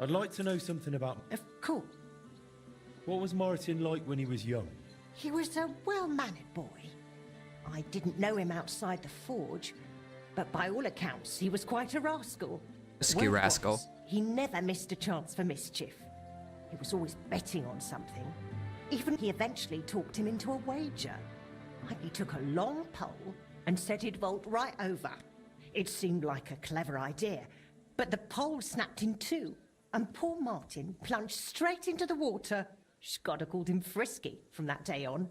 Speaker 2: I'd like to know something about...
Speaker 4: Of course.
Speaker 2: What was Martin like when he was young?
Speaker 4: He was a well-mannered boy. I didn't know him outside the forge, but by all accounts, he was quite a rascal.
Speaker 1: Risky
Speaker 4: Word
Speaker 1: rascal.
Speaker 4: was, he never missed a chance for mischief. He was always betting on something. Even he eventually talked him into a wager. Like he took a long pole and said he'd vault right over. It seemed like a clever idea, but the pole snapped in two, and poor Martin plunged straight into the water. Skoda called him Frisky from that day on.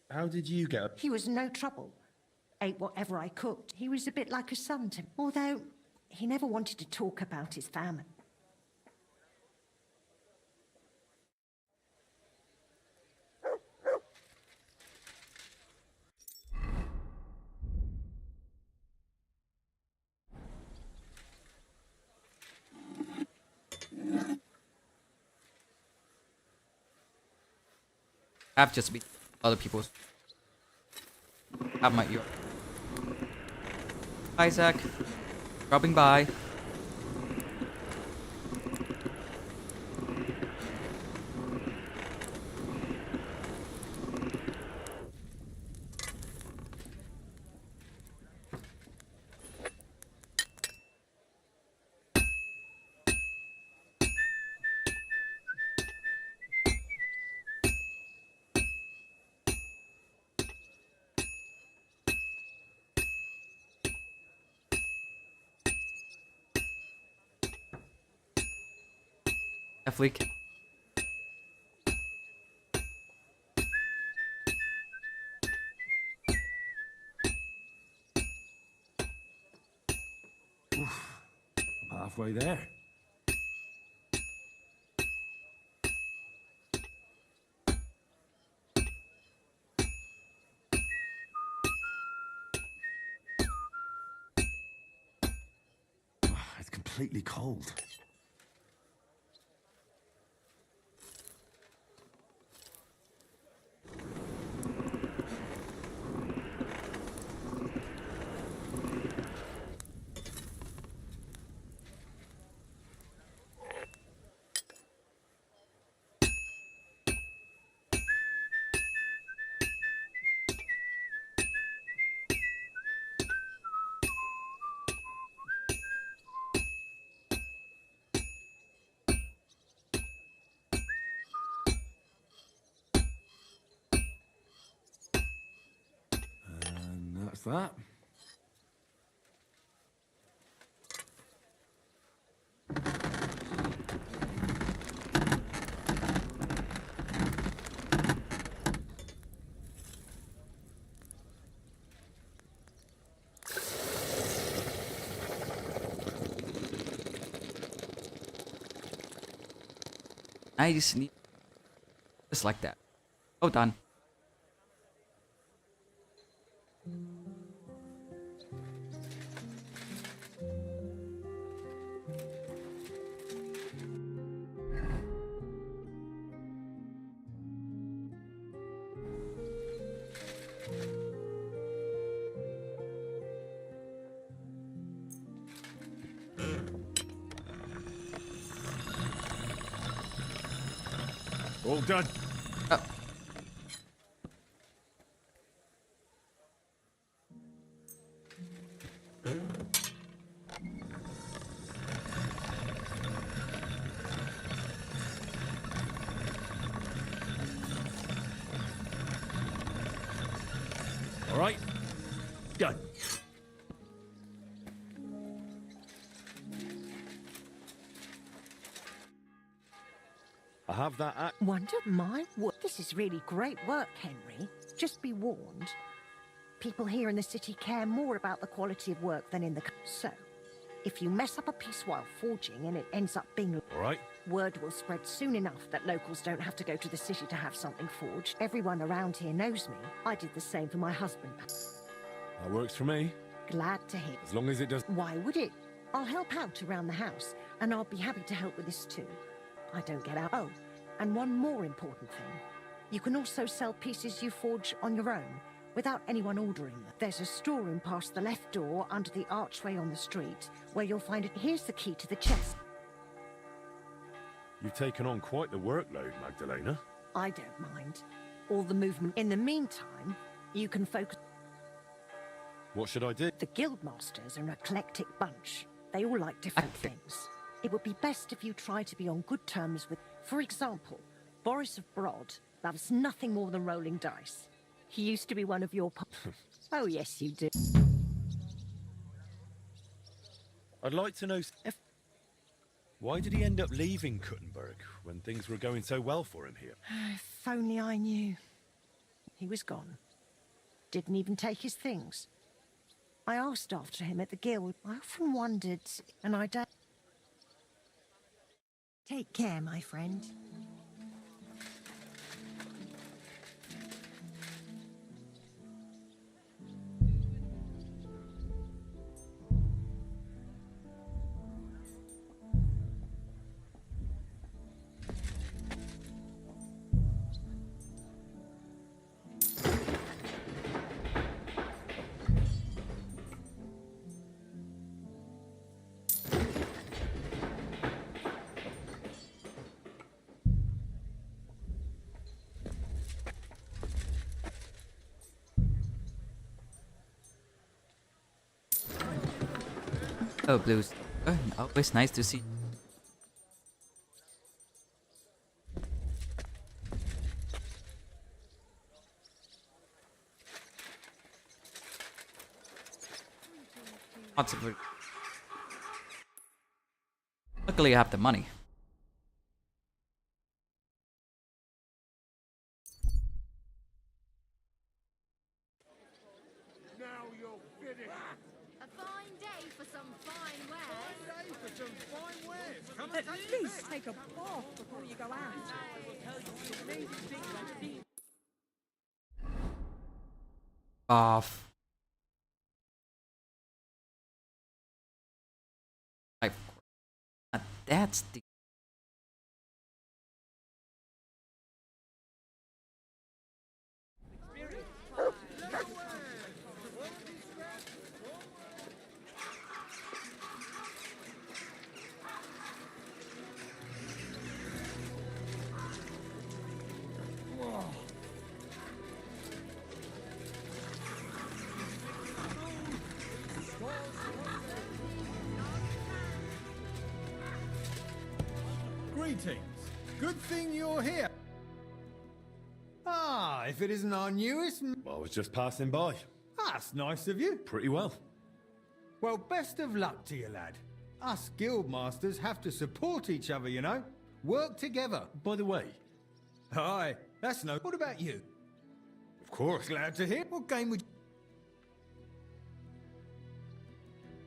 Speaker 8: How did you get up?
Speaker 4: He was no trouble. Ate whatever I cooked. He was a bit like a son to me, although he never wanted to talk about his family.
Speaker 1: I've just been other people's. Have my ear. Isaac, dropping by. Fleek.
Speaker 2: Halfway there. It's completely cold. And that's that.
Speaker 1: I just need just like that. Oh, done.
Speaker 2: All done.
Speaker 1: Oh.
Speaker 2: All right. Done. I have that act.
Speaker 4: Wonder my work. This is really great work, Henry. Just be warned. People here in the city care more about the quality of work than in the... So, if you mess up a piece while forging and it ends up being...
Speaker 2: All right.
Speaker 4: Word will spread soon enough that locals don't have to go to the city to have something forged. Everyone around here knows me. I did the same for my husband.
Speaker 2: That works for me.
Speaker 4: Glad to hear.
Speaker 2: As long as it does.
Speaker 4: Why would it? I'll help out around the house, and I'll be happy to help with this too. I don't get out. Oh, and one more important thing. You can also sell pieces you forge on your own, without anyone ordering them. There's a storeroom past the left door under the archway on the street, where you'll find it. Here's the key to the chest.
Speaker 2: You've taken on quite the workload, Magdalena.
Speaker 4: I don't mind. All the movement. In the meantime, you can focus...
Speaker 2: What should I do?
Speaker 4: The Guildmasters are an eclectic bunch. They all like different things. It would be best if you try to be on good terms with... For example, Boris of Brod loves nothing more than rolling dice. He used to be one of your... Oh, yes, you do.
Speaker 2: I'd like to know why did he end up leaving Kuttenberg when things were going so well for him here?
Speaker 4: If only I knew. He was gone. Didn't even take his things. I asked after him at the guild. I often wondered, and I don't... Take care, my friend.
Speaker 1: Oh, blues. Oh, always nice to see. Lots of it. Luckily, I have the money.
Speaker 5: Now you're finished.
Speaker 9: A fine day for some fine wares.
Speaker 12: At least take a bath before you go out.
Speaker 1: Off. That's the.
Speaker 3: Greetings. Good thing you're here. Ah, if it isn't our newest...
Speaker 2: Well, I was just passing by.
Speaker 3: That's nice of you.
Speaker 2: Pretty well.
Speaker 3: Well, best of luck to you, lad. Us guildmasters have to support each other, you know. Work together.
Speaker 2: By the way...
Speaker 3: Aye, that's no... What about you?
Speaker 2: Of course.
Speaker 3: Glad to hear. What game would...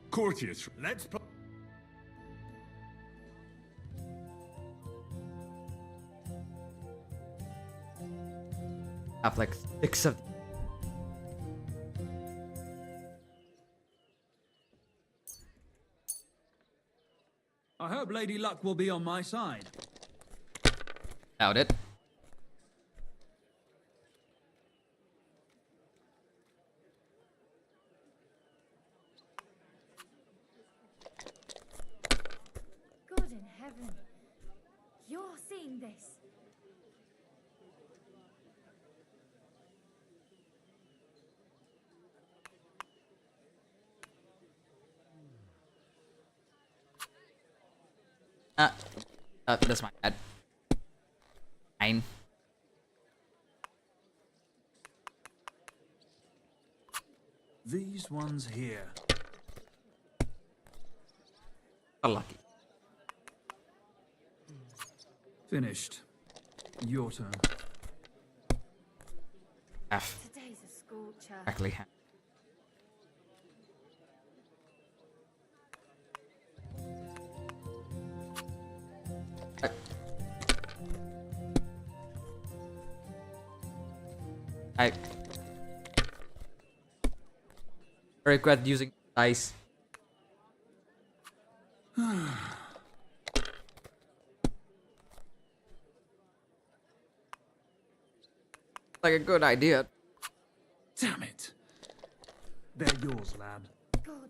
Speaker 2: Courtiers.
Speaker 3: Let's play...
Speaker 1: Have like 6 of.
Speaker 10: I hope Lady Luck will be on my side.
Speaker 1: Doubt it.
Speaker 9: God in heaven. You're seeing this.
Speaker 1: That's my bad. Fine.
Speaker 10: These ones here.
Speaker 1: Lucky.
Speaker 10: Finished. Your turn.
Speaker 1: F.
Speaker 9: Today's a scorcher.
Speaker 1: Exactly. I regret using dice. Like a good idea.
Speaker 10: Damn it. They're yours, lad.
Speaker 9: God.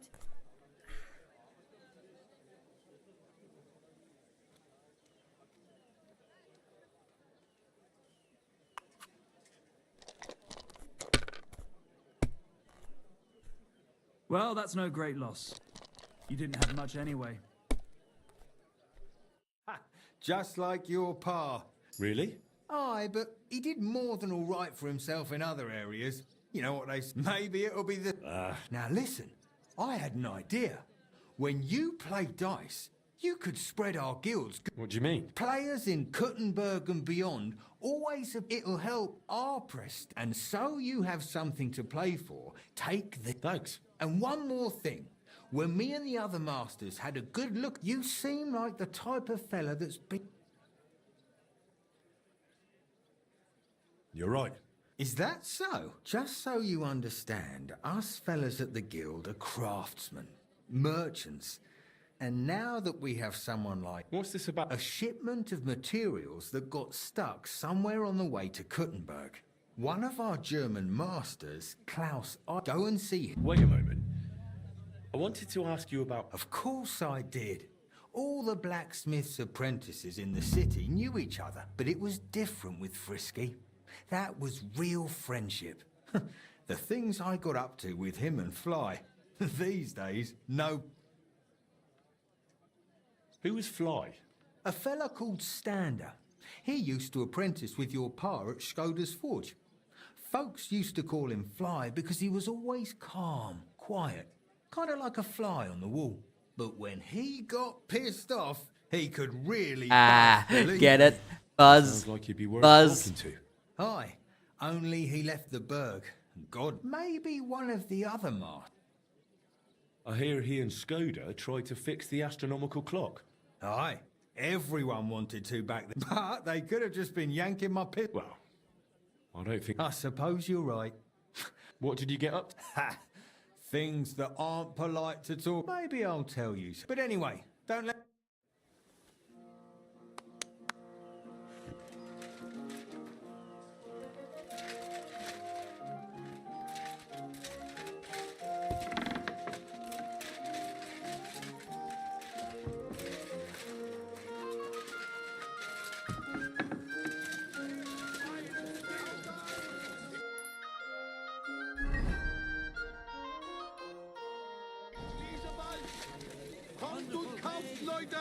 Speaker 10: Well, that's no great loss. You didn't have much anyway.
Speaker 3: Ha, just like your pa.
Speaker 2: Really?
Speaker 3: Aye, but he did more than all right for himself in other areas. You know what they say? Maybe it'll be the... Now listen, I had an idea. When you play dice, you could spread our guilds.
Speaker 2: What do you mean?
Speaker 3: Players in Kuttenberg and beyond always it'll help our prest, and so you have something to play for. Take the
Speaker 2: Thanks.
Speaker 3: And one more thing. When me and the other masters had a good look, you seem like the type of fella that's been...
Speaker 2: You're right.
Speaker 3: Is that so? Just so you understand, us fellas at the guild are craftsmen, merchants, and now that we have someone like...
Speaker 2: What's this about?
Speaker 3: A shipment of materials that got stuck somewhere on the way to Kuttenberg. One of our German masters, Klaus, go and see him.
Speaker 2: Wait a moment. I wanted to ask you about...
Speaker 3: Of course I did. All the blacksmith's apprentices in the city knew each other, but it was different with Frisky. That was real friendship. The things I got up to with him and Fly. These days, no.
Speaker 2: Who was Fly?
Speaker 3: A fella called Stander. He used to apprentice with your pa at Skoda's Forge. Folks used to call him Fly because he was always calm, quiet, kind of like a fly on the wall. But when he got pissed off, he could really...
Speaker 1: Get it? Buzz.
Speaker 2: Sounds like you'd be worth
Speaker 1: Buzz.
Speaker 2: talking to.
Speaker 3: Aye, only he left the burg. God, maybe one of the other masters.
Speaker 2: I hear he and Skoda tried to fix the astronomical clock.
Speaker 3: Aye, everyone wanted to back then, but they could have just been yanking my pit.
Speaker 2: Well, I don't think...
Speaker 3: I suppose you're right.
Speaker 2: What did you get up to?
Speaker 3: Ha! Things that aren't polite to talk. Maybe I'll tell you. But anyway, don't let...
Speaker 5: Kommt und kauft, Leute!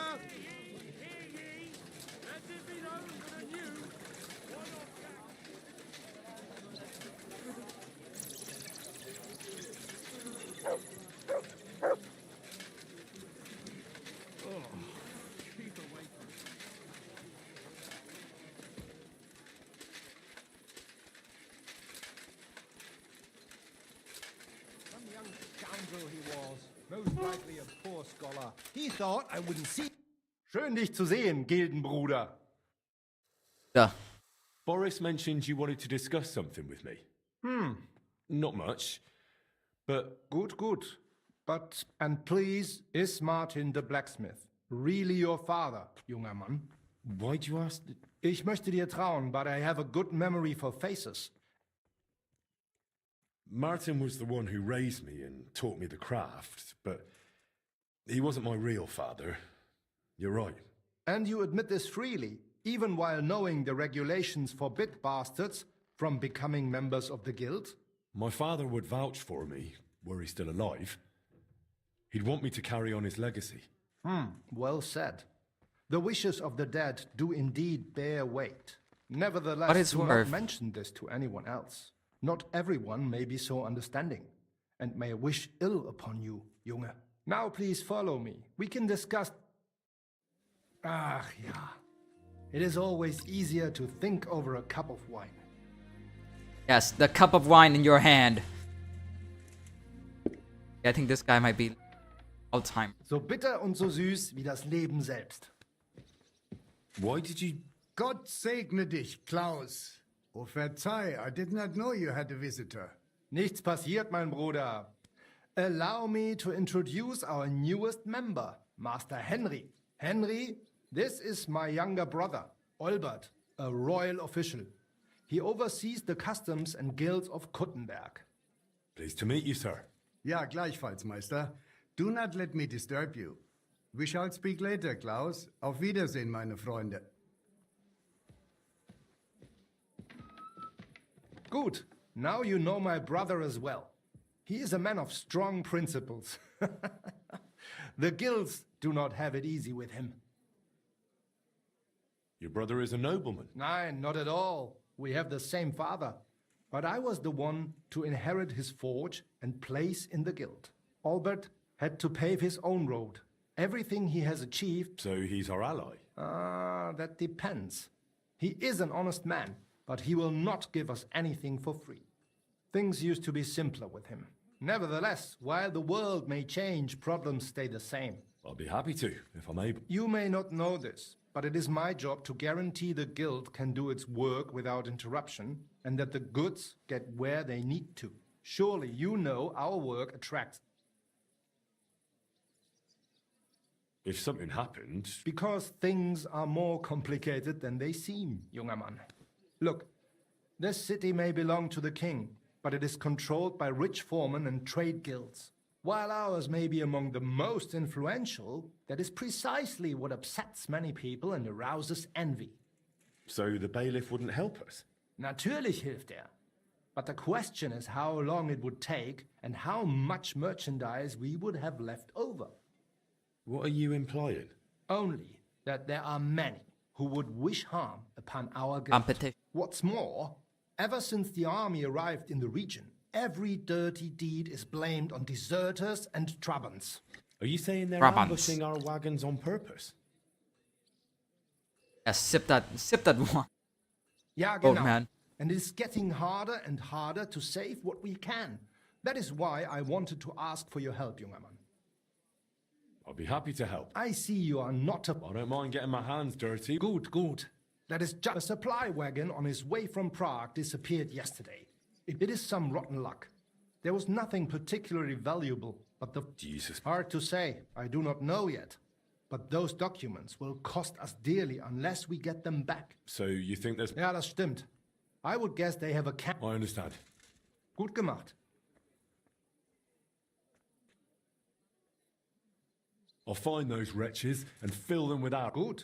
Speaker 11: Some young scoundrel he was. Most likely a poor scholar. He thought I wouldn't see... Schön, dich zu sehen, Gildenbruder.
Speaker 1: Yeah.
Speaker 2: Boris mentioned you wanted to discuss something with me. Not much, but...
Speaker 11: Good. But, and please, is Martin the blacksmith really your father, junger Mann?
Speaker 2: Why'd you ask...
Speaker 11: Ich möchte dir trauen, but I have a good memory for faces.
Speaker 2: Martin was the one who raised me and taught me the craft, but he wasn't my real father. You're right.
Speaker 11: And you admit this freely, even while knowing the regulations forbid bastards from becoming members of the guild?
Speaker 2: My father would vouch for me, were he still alive. He'd want me to carry on his legacy.
Speaker 11: Well said. The wishes of the dead do indeed bear weight. Nevertheless,
Speaker 1: What it's
Speaker 11: do
Speaker 1: worth.
Speaker 11: not mention this to anyone else. Not everyone may be so understanding, and may wish ill upon you, Junge. Now please follow me. We can discuss... Ach ja. It is always easier to think over a cup of wine.
Speaker 1: Yes, the cup of wine in your hand. I think this guy might be all time.
Speaker 11: So bitter und so süß wie das Leben selbst.
Speaker 2: Why did you...
Speaker 5: Gott segne dich, Klaus. Oh, verzeih, I did not know you had a visitor.
Speaker 11: Nichts passiert, mein Bruder. Allow me to introduce our newest member, Master Henry. Henry, this is my younger brother, Olbert, a royal official. He oversees the customs and guilds of Kuttenberg.
Speaker 2: Pleased to meet you, sir.
Speaker 5: Ja, gleichfalls, Meister. Do not let me disturb you. We shall speak later, Klaus. Auf Wiedersehen, meine Freunde.
Speaker 11: Good. Now you know my brother as well. He is a man of strong principles. The guilds do not have it easy with him.
Speaker 2: Your brother is a nobleman.
Speaker 11: Nein, not at all. We have the same father. But I was the one to inherit his forge and place in the guild. Albert, had to pave his own road. Everything he has achieved...
Speaker 2: So he's our ally?
Speaker 11: That depends. He is an honest man, but he will not give us anything for free. Things used to be simpler with him. Nevertheless, while the world may change, problems stay the same.
Speaker 2: I'll be happy to, if I'm able.
Speaker 11: You may not know this, but it is my job to guarantee the guild can do its work without interruption, and that the goods get where they need to. Surely you know our work attracts...
Speaker 2: If something happened...
Speaker 11: Because things are more complicated than they seem, junger Mann. Look, this city may belong to the king, but it is controlled by rich foremen and trade guilds. While ours may be among the most influential, that is precisely what upsets many people and arouses envy.
Speaker 2: So the bailiff wouldn't help us?
Speaker 11: Natürlich hilft er. But the question is how long it would take and how much merchandise we would have left over.
Speaker 2: What are you implying?
Speaker 11: Only that there are many who would wish harm upon our guild.
Speaker 1: Competition.
Speaker 11: What's more, ever since the army arrived in the region, every dirty deed is blamed on deserters and Trabants.
Speaker 2: Are you saying they're
Speaker 1: Trabants.
Speaker 2: ambushing our wagons on purpose?
Speaker 1: Yeah, sip that one.
Speaker 11: Ja,
Speaker 1: Old
Speaker 11: genau.
Speaker 1: man.
Speaker 11: And it's getting harder and harder to save what we can. That is why I wanted to ask for your help, junger Mann.
Speaker 2: I'll be happy to help.
Speaker 11: I see you are not a...
Speaker 2: I don't mind getting my hands dirty.
Speaker 11: Good. That is just a supply wagon on his way from Prague disappeared yesterday. It is some rotten luck. There was nothing particularly valuable, but the...
Speaker 2: Jesus.
Speaker 11: Hard to say. I do not know yet. But those documents will cost us dearly unless we get them back.
Speaker 2: So you think there's...
Speaker 11: Ja, das stimmt. I would guess they have a camp...
Speaker 2: I understand.
Speaker 11: Gut gemacht.
Speaker 2: I'll find those wretches and fill them with arrows.
Speaker 11: Good.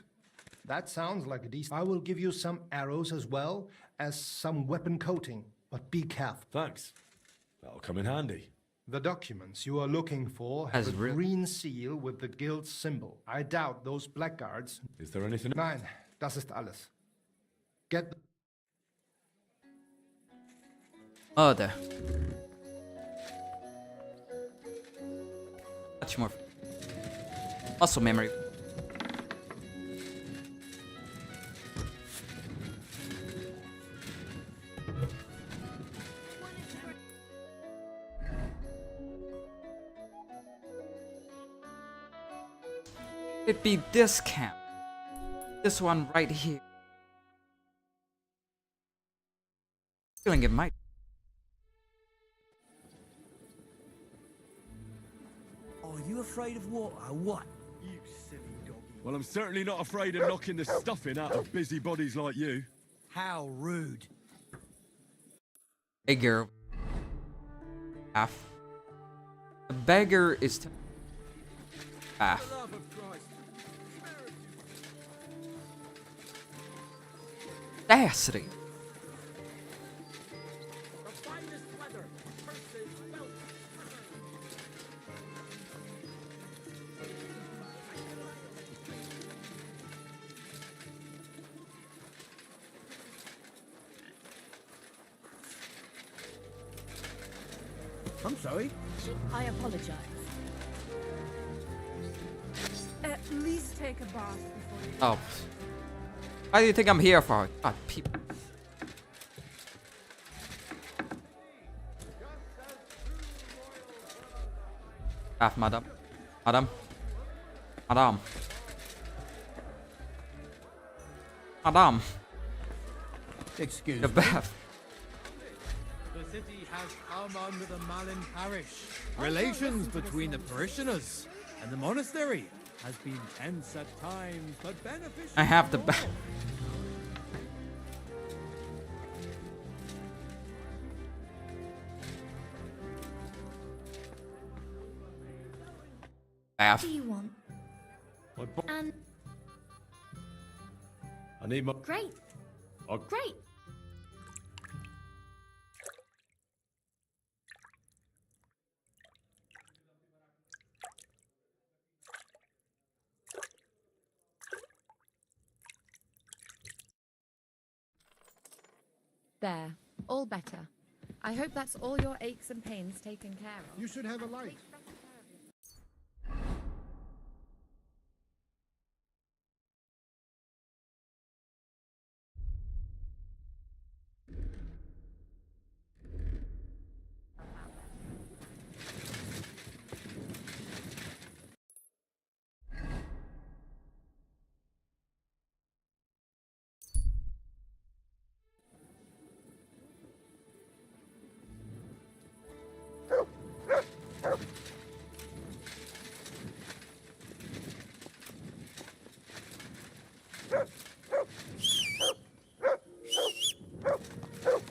Speaker 11: That sounds like a decent... I will give you some arrows as well as some weapon coating, but be careful.
Speaker 2: Thanks. That'll come in handy.
Speaker 11: The documents you are looking for have a green seal with the guild's symbol. I doubt those blackguards...
Speaker 2: Is there anything...
Speaker 11: Nein, das ist alles. Get...
Speaker 1: Murder. Much more. Muscle memory. It'd be this camp. This one right here. Feeling it might.
Speaker 10: Are you afraid of water or what?
Speaker 8: You silly doggy.
Speaker 2: Well, I'm certainly not afraid of knocking the stuffing out of busybodies like you.
Speaker 10: How rude.
Speaker 1: Beggar. Half. The beggar is half.
Speaker 8: For the love of Christ.
Speaker 1: Audacity.
Speaker 8: The finest weather. Princes felt.
Speaker 10: I'm sorry.
Speaker 9: I apologize.
Speaker 12: At least take a bath before you...
Speaker 1: Oh. Why do you think I'm here for? God, people. Bath, madam. Madam. Madam. Madam.
Speaker 10: Excuse
Speaker 1: The
Speaker 10: me.
Speaker 1: bath.
Speaker 6: The city has come under the Malin parish. Relations between the parishioners and the monastery has been tense at times, but beneficial.
Speaker 1: I have the bath.
Speaker 9: What do you want? And
Speaker 2: I need my...
Speaker 9: great.
Speaker 2: Oh.
Speaker 9: Great. There, all better. I hope that's all your aches and pains taken care of.
Speaker 6: You should have a light.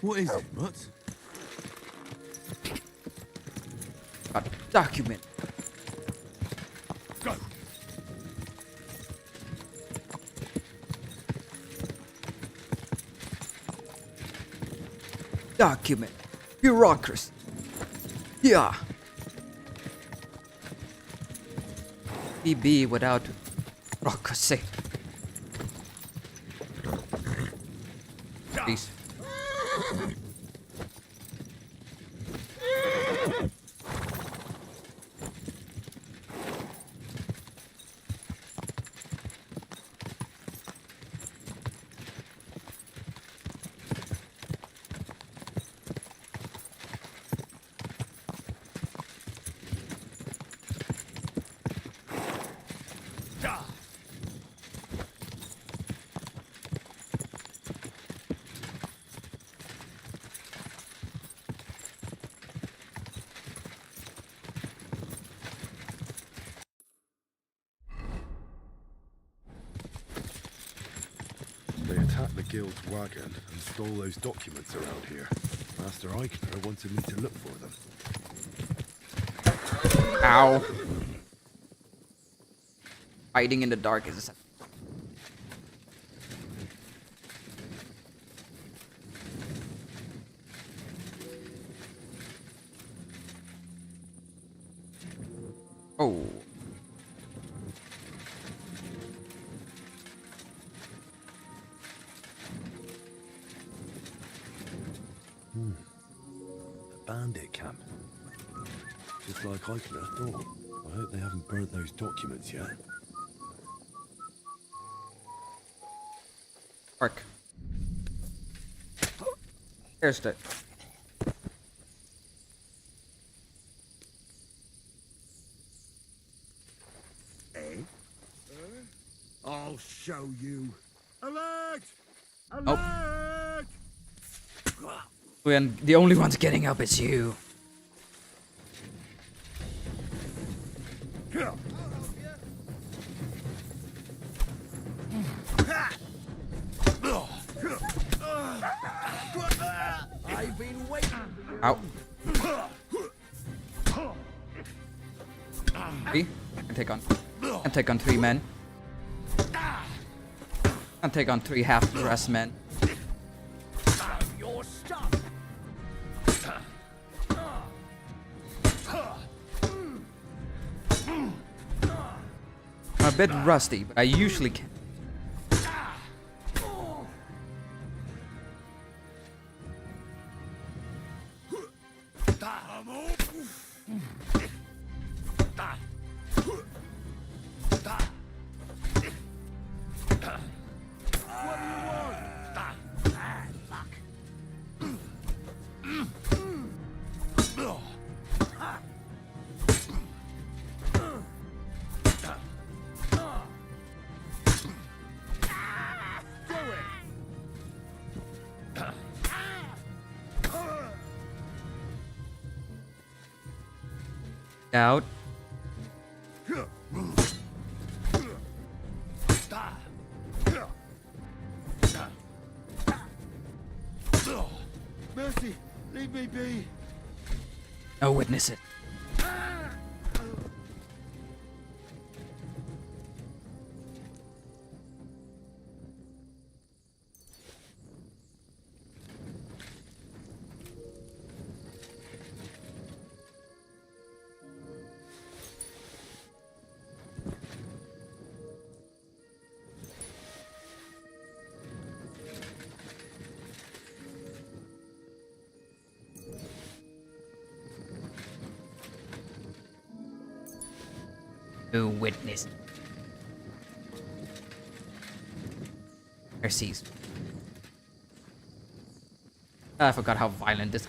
Speaker 3: What is it, Mutt?
Speaker 1: A document.
Speaker 2: Go.
Speaker 1: Document. Bureaucracy. Yeah. BB without bureaucracy. Please.
Speaker 2: They attacked the guild's wagon and stole those documents around here. Master Eichner wanted me to look for them.
Speaker 1: Ow. Hiding in the dark is oh.
Speaker 2: A bandit camp. Just like Eichner thought. I hope they haven't burnt those documents yet.
Speaker 1: Ark. Here's the.
Speaker 3: I'll show you. Alert!
Speaker 1: Oh. When the only ones getting up is you.
Speaker 3: I've been waiting.
Speaker 1: Ow. Three. Can take on 3 men. Can take on 3 half-dressed men.
Speaker 3: Your stuff.
Speaker 1: I'm a bit rusty, but I usually can. Out.
Speaker 3: Mercy, leave me be.
Speaker 1: No witness it. No witness. Mercies. I forgot how violent this.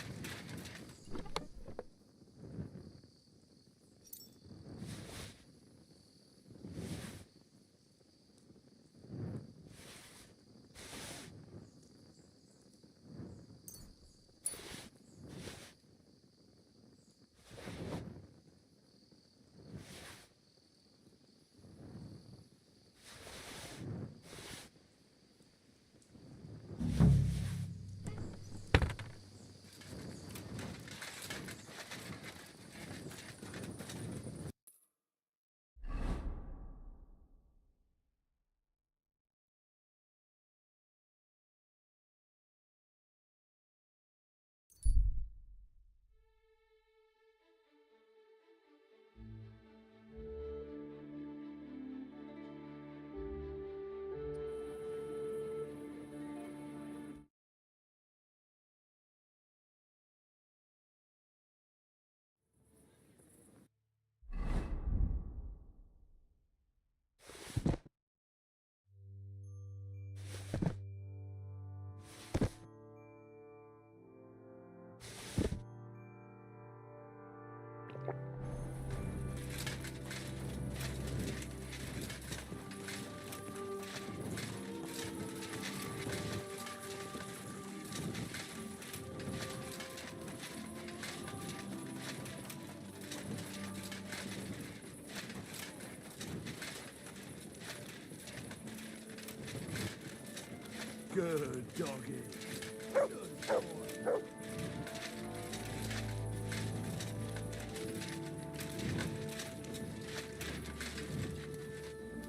Speaker 8: Good doggy.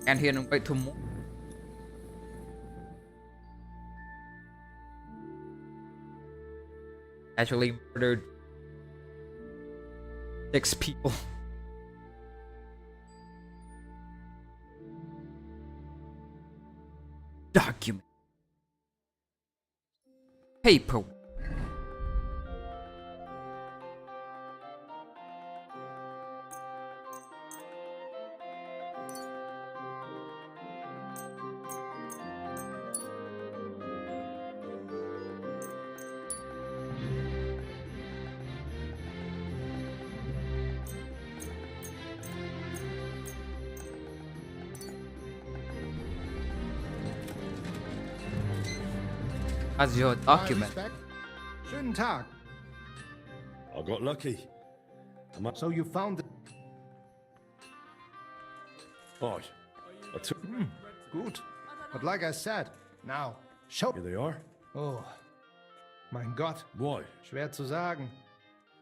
Speaker 1: And here and wait to more. Actually murdered 6 people. Document. Paper. As your document.
Speaker 11: Schönen Tag.
Speaker 2: I got lucky.
Speaker 11: So you found it.
Speaker 2: Aye. I took...
Speaker 11: Good. But like I said, now, show...
Speaker 2: Here they are.
Speaker 11: Oh, mein Gott.
Speaker 2: Why?
Speaker 11: Schwer zu sagen.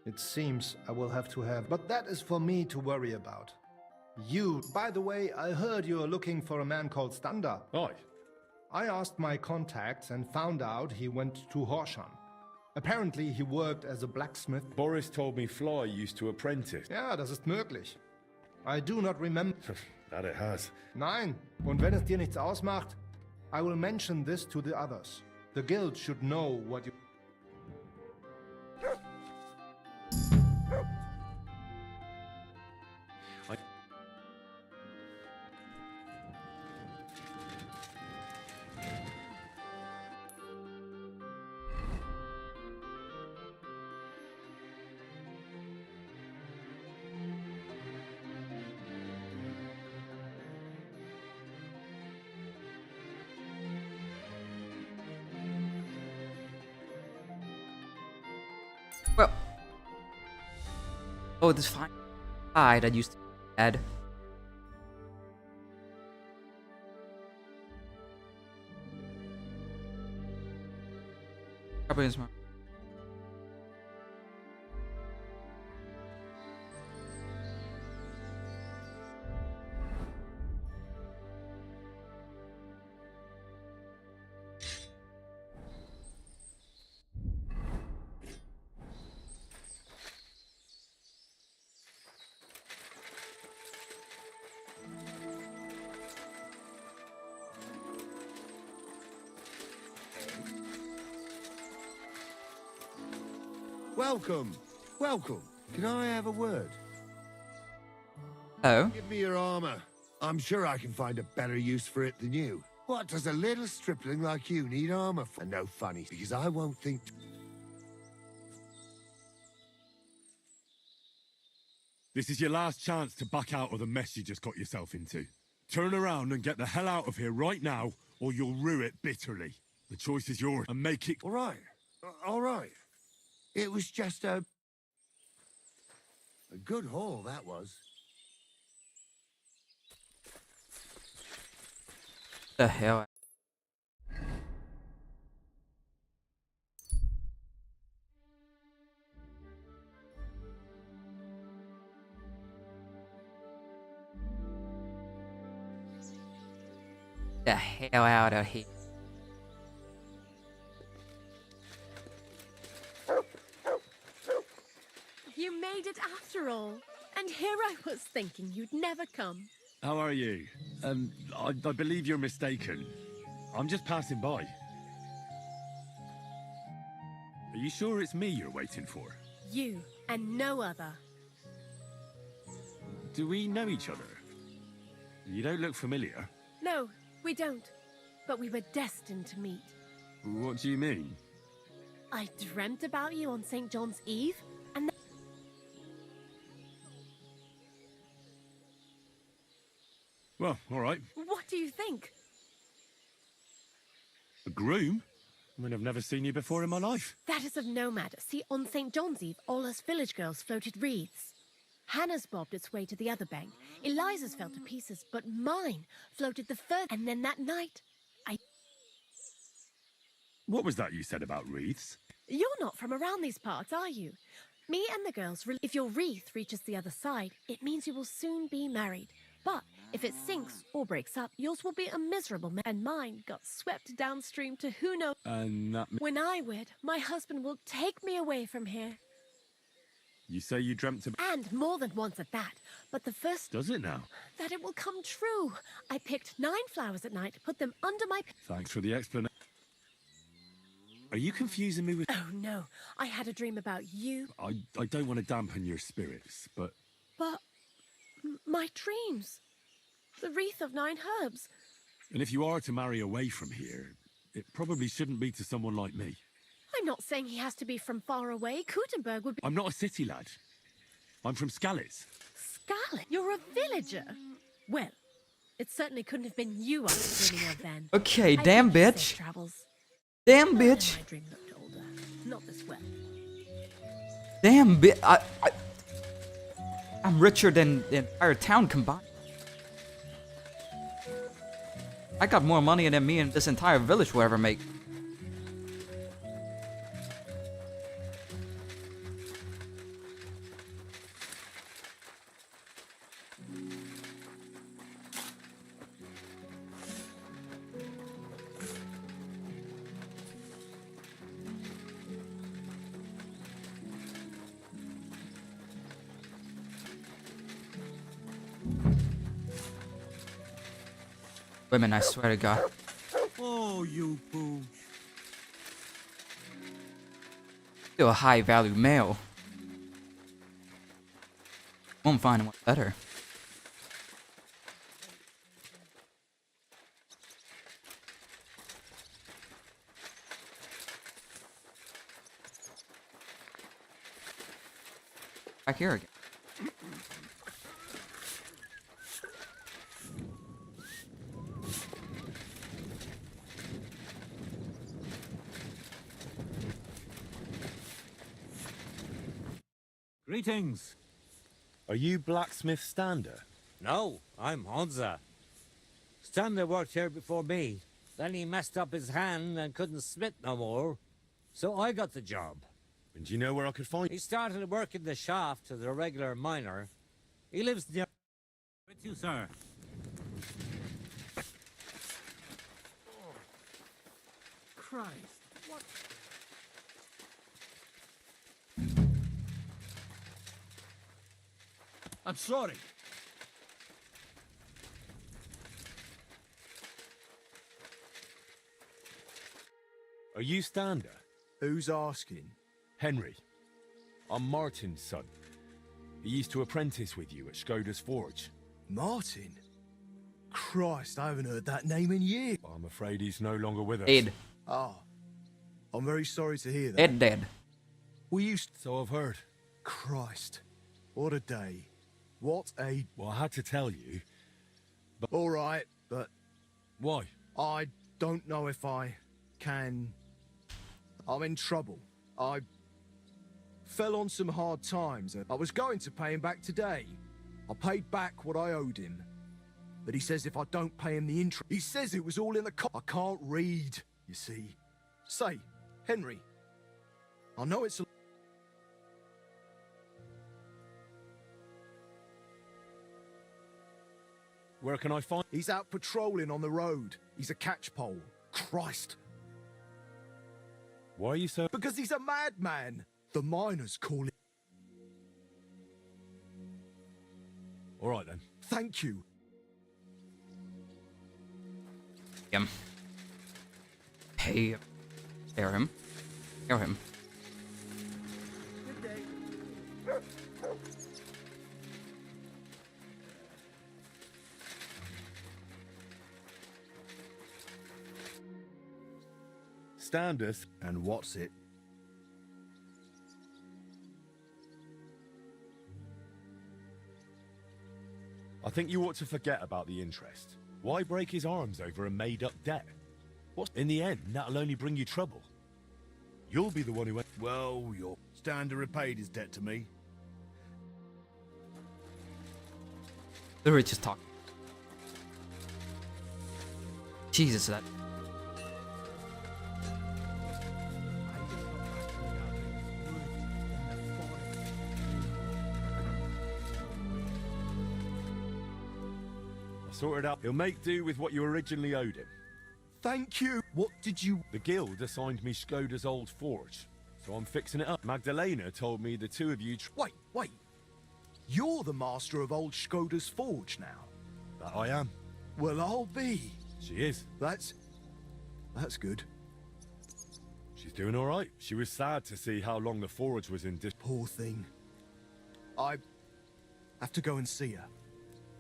Speaker 11: It seems I will have to have... But that is for me to worry about. You, by the way, I heard you're looking for a man called Stander.
Speaker 2: Aye.
Speaker 11: I asked my contacts and found out he went to Horsham. Apparently he worked as a blacksmith.
Speaker 2: Boris told me Fly used to apprentice.
Speaker 11: Ja, das ist möglich. I do not remember...
Speaker 2: That it has.
Speaker 11: Nein, und wenn es dir nichts ausmacht, I will mention this to the others. The guild should know what you...
Speaker 1: Well. Oh, this fine guy that used to be dead. Probably is my...
Speaker 8: Welcome. Welcome. Can I have a word?
Speaker 1: Oh?
Speaker 8: Give me your armor. I'm sure I can find a better use for it than you. What does a little stripling like you need armor for? And no funny, because I won't think...
Speaker 2: This is your last chance to back out of the mess you just got yourself into. Turn around and get the hell out of here right now, or you'll rue it bitterly. The choice is yours, and make it...
Speaker 8: All right. All right. It was just a good haul, that was.
Speaker 1: The hell? The hell out of here.
Speaker 13: You made it after all. And here I was thinking you'd never come.
Speaker 2: How are you? I believe you're mistaken. I'm just passing by. Are you sure it's me you're waiting for?
Speaker 13: You and no other.
Speaker 2: Do we know each other? You don't look familiar.
Speaker 13: No, we don't. But we were destined to meet.
Speaker 2: What do you mean?
Speaker 13: I dreamt about you on St. John's Eve, and
Speaker 2: Well, all right.
Speaker 13: what do you think?
Speaker 2: A groom? I mean, I've never seen you before in my life.
Speaker 13: That is of no matter. See, on St. John's Eve, all us village girls floated wreaths. Hannah's bobbed its way to the other bank. Eliza's fell to pieces, but mine floated the furthest. And then that night,
Speaker 2: What was that you said about wreaths?
Speaker 13: You're not from around these parts, are you? Me and the girls, if your wreath reaches the other side, it means you will soon be married. But if it sinks or breaks up, yours will be a miserable and mine got swept downstream to who knows.
Speaker 2: And that...
Speaker 13: When I wed, my husband will take me away from here.
Speaker 2: You say you dreamt of...
Speaker 13: And more than once at that. But the first...
Speaker 2: Does it now?
Speaker 13: That it will come true. I picked 9 flowers at night, put them under my...
Speaker 2: Thanks for the explanation. Are you confusing me with...
Speaker 13: Oh, no. I had a dream about you.
Speaker 2: I don't want to dampen your spirits, but...
Speaker 13: But... my dreams. The wreath of 9 herbs.
Speaker 2: And if you are to marry away from here, it probably shouldn't be to someone like me.
Speaker 13: I'm not saying he has to be from far away. Kuttenberg would be...
Speaker 2: I'm not a city lad. I'm from Skalitz.
Speaker 13: Scarlet? You're a villager? Well, it certainly couldn't have been you I was dreaming of then.
Speaker 1: Okay, damn bitch. Damn bitch.
Speaker 13: My dream looked older. Not this well.
Speaker 1: Damn bitch. I'm richer than the entire town combined. I got more money than me and this entire village will ever make. Women, I swear to God.
Speaker 3: Oh, you pooch.
Speaker 1: Still a high value male. Won't find one better. Back here again.
Speaker 7: Greetings.
Speaker 2: Are you blacksmith Stander?
Speaker 7: No, I'm Honza. Stander worked here before me. Then he messed up his hand and couldn't smith no more. So I got the job.
Speaker 2: And do you know where I could find...
Speaker 7: He started working the shaft as a regular miner. He lives near... With you, sir.
Speaker 6: Christ, what? I'm sorry.
Speaker 2: Are you Stander?
Speaker 11: Who's asking?
Speaker 2: Henry. I'm Martin's son. He used to apprentice with you at Skoda's Forge.
Speaker 11: Martin? Christ, I haven't heard that name in years.
Speaker 2: I'm afraid he's no longer with us.
Speaker 1: Dead.
Speaker 11: Ah, I'm very sorry to hear that.
Speaker 1: Dead.
Speaker 11: We used...
Speaker 2: So I've heard.
Speaker 11: Christ, what a day. What a...
Speaker 2: Well, I had to tell you. But...
Speaker 11: All right, but...
Speaker 2: Why?
Speaker 11: I don't know if I can... I'm in trouble. I fell on some hard times. I was going to pay him back today. I paid back what I owed him. But he says if I don't pay him the interest... He says it was all in the I can't read, you see. Say, Henry, I know it's a...
Speaker 2: Where can I find...
Speaker 11: He's out patrolling on the road. He's a catchpole. Christ.
Speaker 2: Why are you so...
Speaker 11: Because he's a madman. The miners call him...
Speaker 2: All right, then.
Speaker 11: Thank you.
Speaker 1: Pay. Hear him. Hear him.
Speaker 2: Standeth.
Speaker 11: And what's it?
Speaker 2: I think you ought to forget about the interest. Why break his arms over a made-up debt? What? In the end, that'll only bring you trouble. You'll be the one who went...
Speaker 11: Well, your Stander repaid his debt to me.
Speaker 1: The richest talk. Jesus, that.
Speaker 2: sorted out. He'll make do with what you originally owed him.
Speaker 3: Thank you. What did you...
Speaker 2: The guild assigned me Skoda's old forge, so I'm fixing it up. Magdalena told me the two of you...
Speaker 3: Wait. You're the master of old Skoda's forge now?
Speaker 2: That I am.
Speaker 3: Well, I'll be.
Speaker 2: She is.
Speaker 3: That's good.
Speaker 2: She's doing all right. She was sad to see how long the forge was in
Speaker 3: Poor thing. I have to go and see her.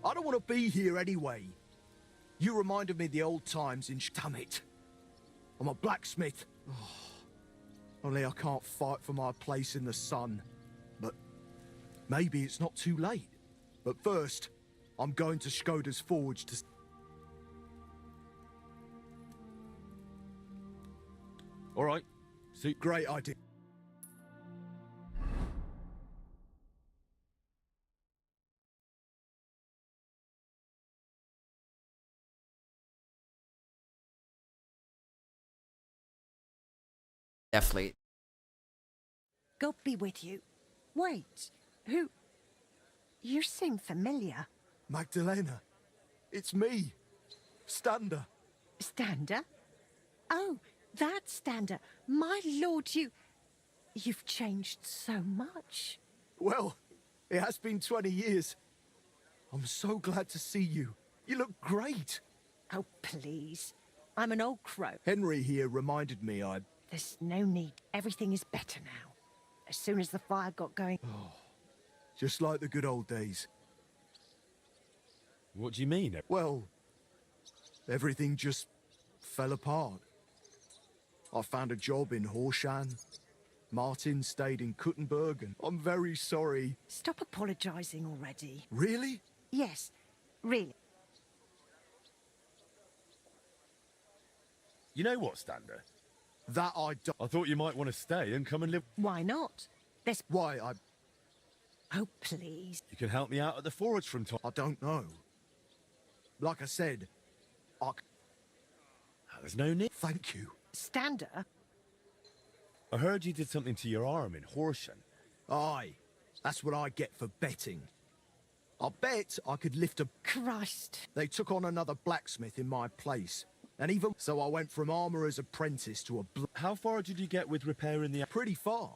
Speaker 3: I don't want to be here anyway. You reminded me of the old times in... Damn it. I'm a blacksmith. Only I can't fight for my place in the sun. But maybe it's not too late. But first, I'm going to Skoda's forge to...
Speaker 2: All right. See,
Speaker 3: great idea.
Speaker 1: Definitely.
Speaker 4: God be with you. Wait, who? You seem familiar.
Speaker 3: Magdalena, it's me, Stander.
Speaker 4: Stander? Oh, that Stander. My lord, you've changed so much.
Speaker 3: Well, it has been 20 years. I'm so glad to see you. You look great.
Speaker 4: Oh, please. I'm an old crow.
Speaker 3: Henry here reminded me
Speaker 4: There's no need. Everything is better now. As soon as the fire got going...
Speaker 3: just like the good old days.
Speaker 2: what do you mean?
Speaker 3: Well, everything just fell apart. I found a job in Horshan. Martin stayed in Kuttenberg, and I'm very sorry.
Speaker 4: Stop apologizing already.
Speaker 3: Really?
Speaker 4: Yes, really.
Speaker 2: You know what, Stander?
Speaker 3: That I
Speaker 2: thought you might want to stay and come and live...
Speaker 4: Why not?
Speaker 3: Why,
Speaker 4: Oh, please.
Speaker 2: You can help me out at the forge from time...
Speaker 3: I don't know. Like I said,
Speaker 2: There's no need.
Speaker 3: Thank you.
Speaker 4: Stander?
Speaker 2: I heard you did something to your arm in Horshan.
Speaker 3: Aye, that's what I get for betting. I bet I could lift a...
Speaker 4: Christ.
Speaker 3: They took on another blacksmith in my place. And even so, I went from armourer's apprentice to a...
Speaker 2: How far did you get with repairing the...
Speaker 3: Pretty far.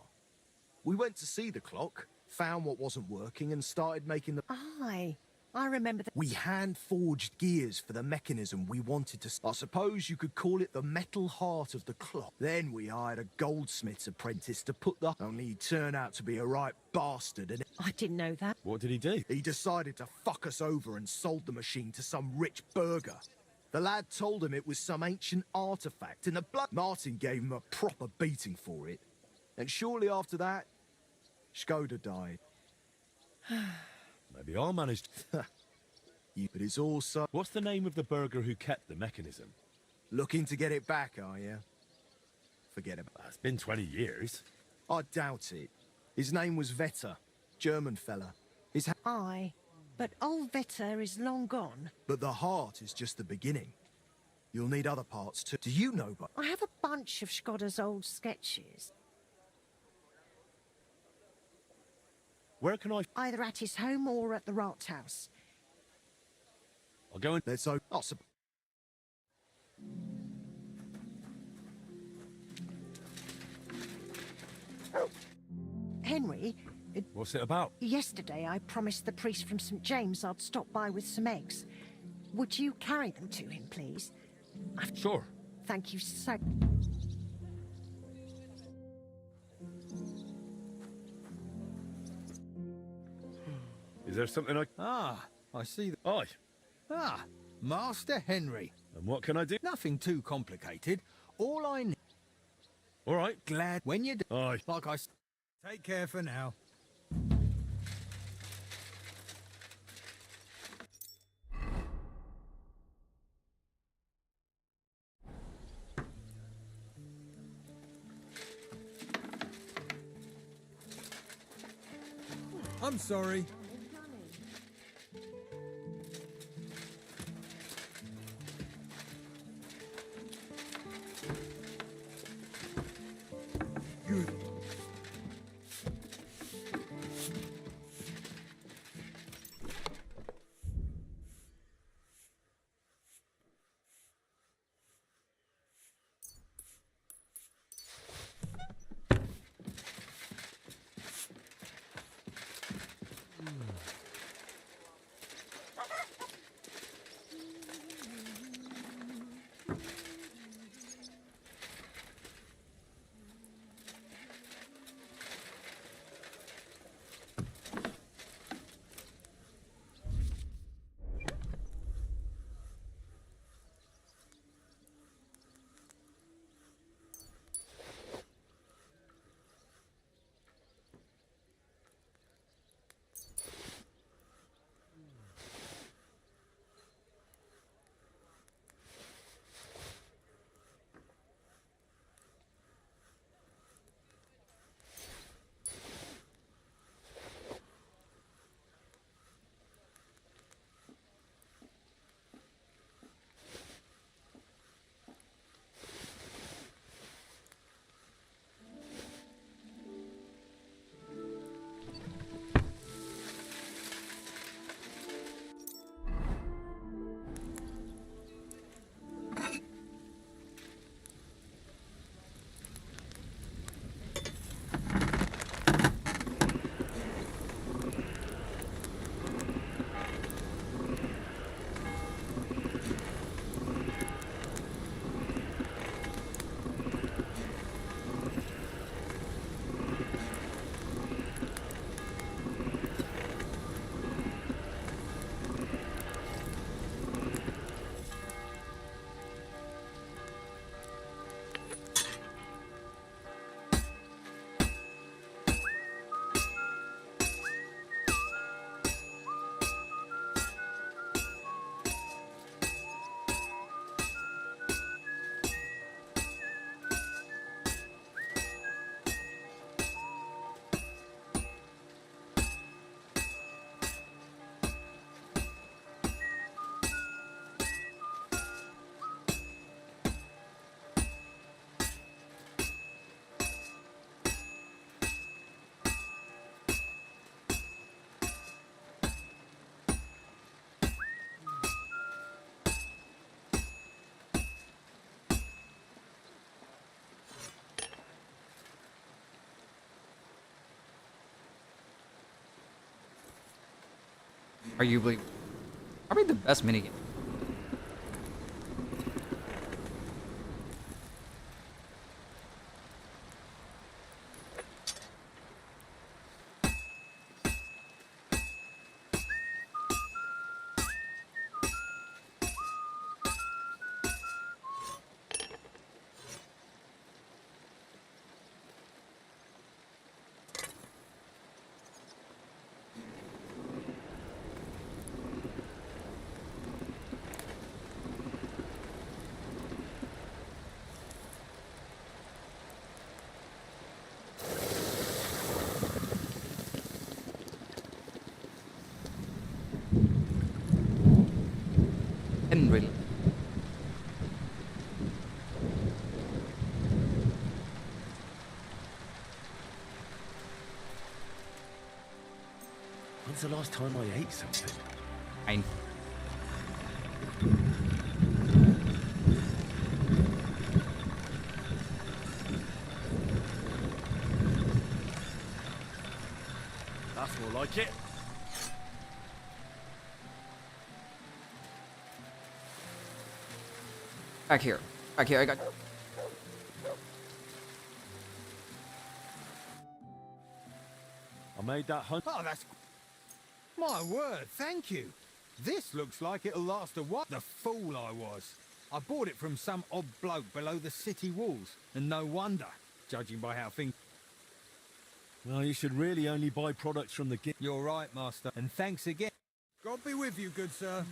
Speaker 3: We went to see the clock, found what wasn't working, and started making the...
Speaker 4: Aye, I remember that.
Speaker 3: We hand-forged gears for the mechanism we wanted to... I suppose you could call it the metal heart of the clock. Then we hired a goldsmith's apprentice to put the... Only he turned out to be a right bastard, and...
Speaker 4: I didn't know that.
Speaker 2: What did he do?
Speaker 3: He decided to fuck us over and sold the machine to some rich burgher. The lad told him it was some ancient artifact, and the blood... Martin gave him a proper beating for it. And shortly after that, Skoda died.
Speaker 2: Maybe I managed...
Speaker 3: But it's also...
Speaker 2: What's the name of the burgher who kept the mechanism?
Speaker 3: Looking to get it back, are you? Forget about it.
Speaker 2: It's been 20 years.
Speaker 3: I doubt it. His name was Vetter. German fella.
Speaker 4: Aye, but old Vetter is long gone.
Speaker 3: But the heart is just the beginning. You'll need other parts too. Do you know, but...
Speaker 4: I have a bunch of Skoda's old sketches.
Speaker 2: Where can I...
Speaker 4: Either at his home or at the Rathaus.
Speaker 2: I'll go and...
Speaker 3: Let's hope...
Speaker 4: Henry...
Speaker 2: What's it about?
Speaker 4: Yesterday I promised the priest from St. James I'd stop by with some eggs. Would you carry them to him, please?
Speaker 2: Sure.
Speaker 4: Thank you so...
Speaker 2: Is there something
Speaker 3: I see...
Speaker 2: Aye.
Speaker 3: Master Henry.
Speaker 2: And what can I do?
Speaker 3: Nothing too complicated. All I need...
Speaker 2: All right.
Speaker 3: Glad when you...
Speaker 2: Aye.
Speaker 3: Like I... Take care for now.
Speaker 6: I'm sorry.
Speaker 1: Arguably, probably the best minigame. Henry.
Speaker 2: When's the last time I ate something?
Speaker 1: Fine.
Speaker 2: That's more like it.
Speaker 1: Back here. Back here, I got...
Speaker 2: I made that hunt.
Speaker 3: Oh, that's... My word, thank you. This looks like it'll last a while. The fool I was. I bought it from some odd bloke below the city walls. And no wonder, judging by how things...
Speaker 2: Well, you should really only buy products from the...
Speaker 3: You're right, Master. And thanks again. God be with you, good sir.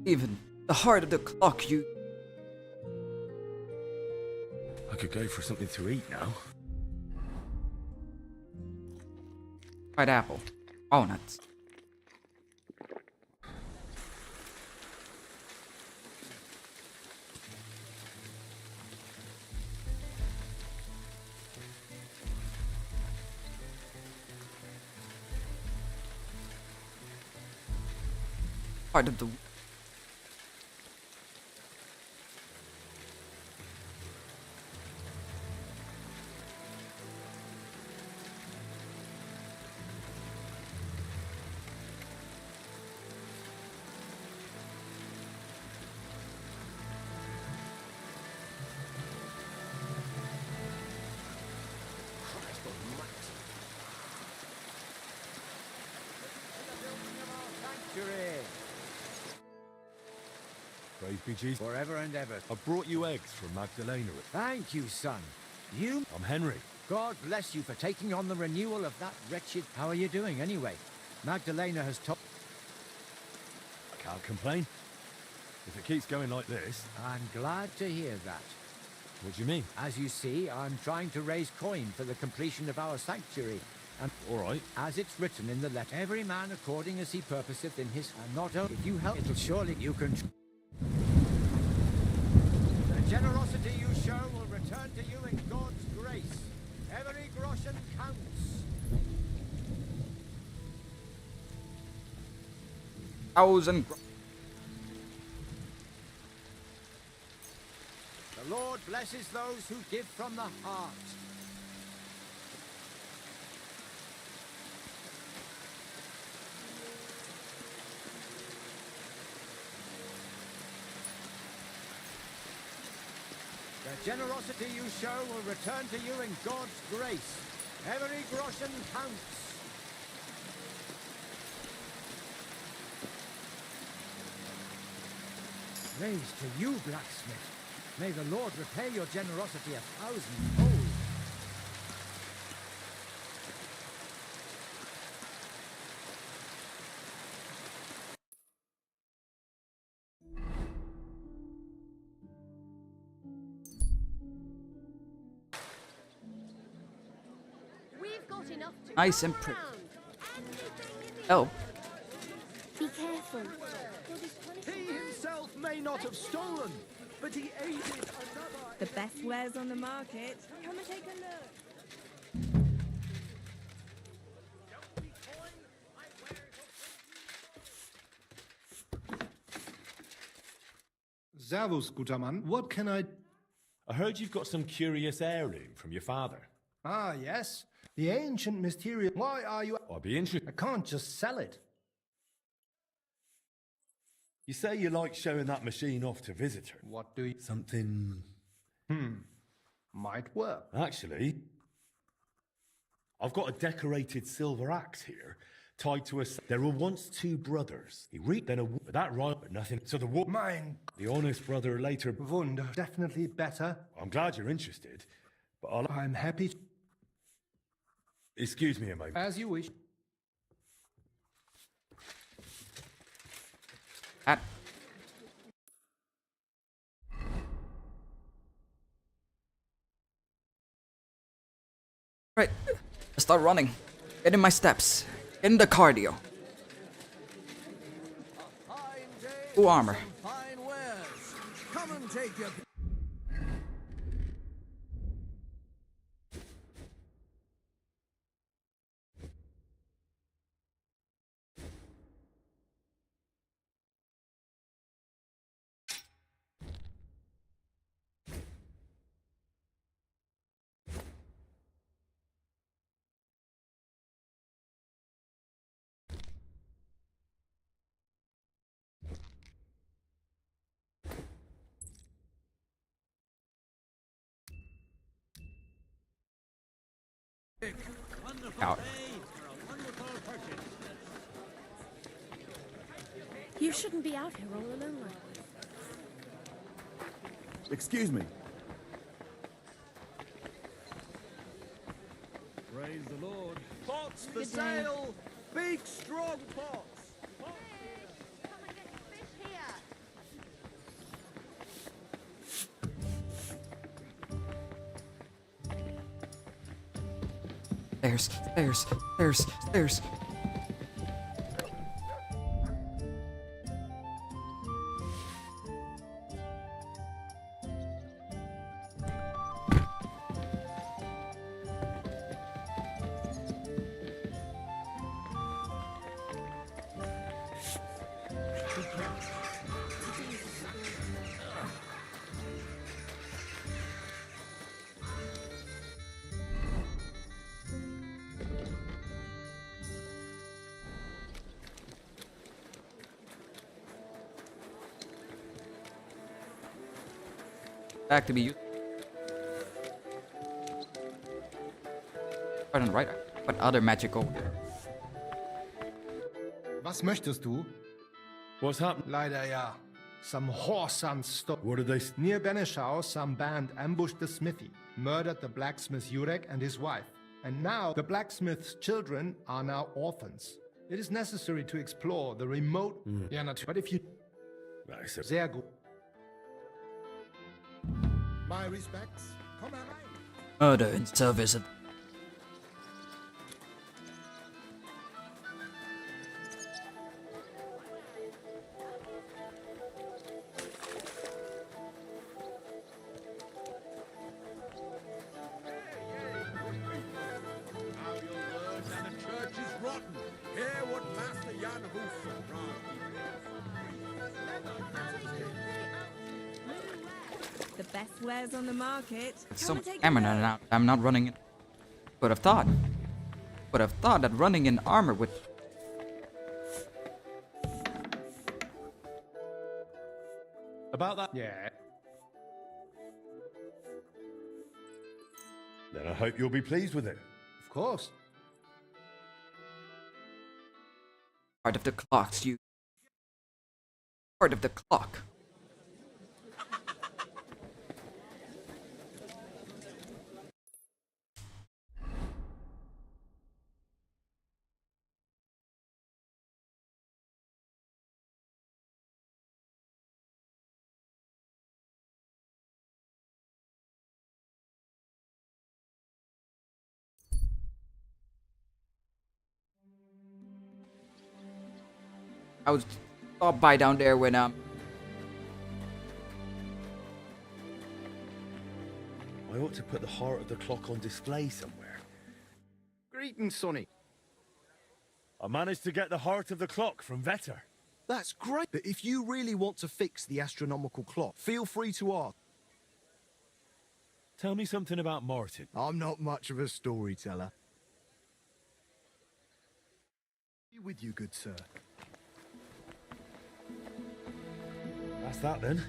Speaker 1: Even the heart of the clock, you...
Speaker 2: I could go for something to eat now.
Speaker 1: Fried apple. Walnuts. Part of the...
Speaker 2: Praise be Jesus.
Speaker 3: Forever and ever.
Speaker 2: I brought you eggs from Magdalena.
Speaker 3: Thank you, son. You...
Speaker 2: I'm Henry.
Speaker 3: God bless you for taking on the renewal of that wretched... How are you doing, anyway? Magdalena has told...
Speaker 2: I can't complain. If it keeps going like this...
Speaker 3: I'm glad to hear that.
Speaker 2: What do you mean?
Speaker 3: As you see, I'm trying to raise coin for the completion of our sanctuary. And
Speaker 2: all right.
Speaker 3: As it's written in the letter, every man according as he purposeth in his... And not only if you help, it'll surely you can... The generosity you show will return to you in God's grace. Every groschen counts.
Speaker 1: 1,000.
Speaker 3: The Lord blesses those who give from the heart. The generosity you show will return to you in God's grace. Every groschen counts. Praise to you, blacksmith. May the Lord repay your generosity 1,000-fold.
Speaker 13: We've got enough to
Speaker 1: Nice and pretty. Oh.
Speaker 13: Be careful.
Speaker 10: He himself may not have stolen, but he aided another.
Speaker 12: The best wares on the market. Come and take a look.
Speaker 11: Servus, guter Mann. What can I...
Speaker 2: I heard you've got some curious heirloom from your father.
Speaker 11: Ah, yes. The ancient mysterious... Why are you...
Speaker 2: I'd be interested.
Speaker 11: I can't just sell it.
Speaker 2: You say you like showing that machine off to visitors.
Speaker 11: What do you...
Speaker 2: Something...
Speaker 11: Might work.
Speaker 2: Actually, I've got a decorated silver axe here, tied to a... There were once two brothers. He reaped then a... That right, but nothing... So the...
Speaker 11: Mine.
Speaker 2: The honest brother later...
Speaker 11: Wunder. Definitely better.
Speaker 2: I'm glad you're interested, but
Speaker 11: I'm happy...
Speaker 2: Excuse me a moment.
Speaker 11: As you wish.
Speaker 1: Right, let's start running. Get in my steps. Get in the cardio. Full armor.
Speaker 3: Fine wares. Come and take your...
Speaker 1: Out.
Speaker 13: You shouldn't be out here all alone like this.
Speaker 14: Excuse me.
Speaker 10: Praise the Lord.
Speaker 3: Pots for
Speaker 13: Good day.
Speaker 3: sale! Big, strong pots!
Speaker 13: Come and get your fish here.
Speaker 1: Stairs, stairs, stairs, stairs. Back to be used. Pardon, right? What other magical?
Speaker 11: Was möchtest du?
Speaker 2: What's happened?
Speaker 11: Leider ja. Some whoreson stole.
Speaker 2: What did they...
Speaker 11: Near Benishau, some band ambushed the smithy, murdered the blacksmith Jurek and his wife. And now, the blacksmith's children are now orphans. It is necessary to explore the remote... Yeah, not. But if you... Sehr gut.
Speaker 8: My respects. Come on.
Speaker 1: Murder in service of...
Speaker 12: The best wares on the market.
Speaker 1: Some armor now. I'm not running it. Would have thought. Would have thought that running in armor would...
Speaker 2: About that?
Speaker 11: Yeah.
Speaker 2: Then I hope you'll be pleased with it.
Speaker 11: Of course.
Speaker 1: Part of the clocks, you... Part of the clock. I was stopped by down there when
Speaker 2: I ought to put the heart of the clock on display somewhere.
Speaker 14: Greetings, Sonny.
Speaker 2: I managed to get the heart of the clock from Vetter.
Speaker 14: That's great. But if you really want to fix the astronomical clock, feel free to ask.
Speaker 2: Tell me something about Martin.
Speaker 14: I'm not much of a storyteller. Be with you, good sir.
Speaker 2: That's that then.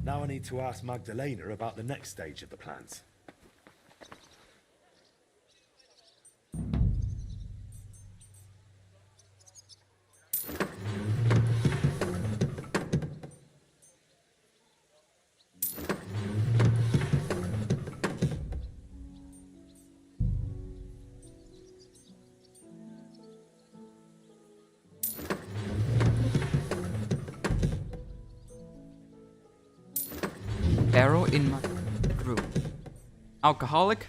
Speaker 2: Now I need to ask Magdalena about the next stage of the plans.
Speaker 1: Barrel in my bedroom. Alcoholic?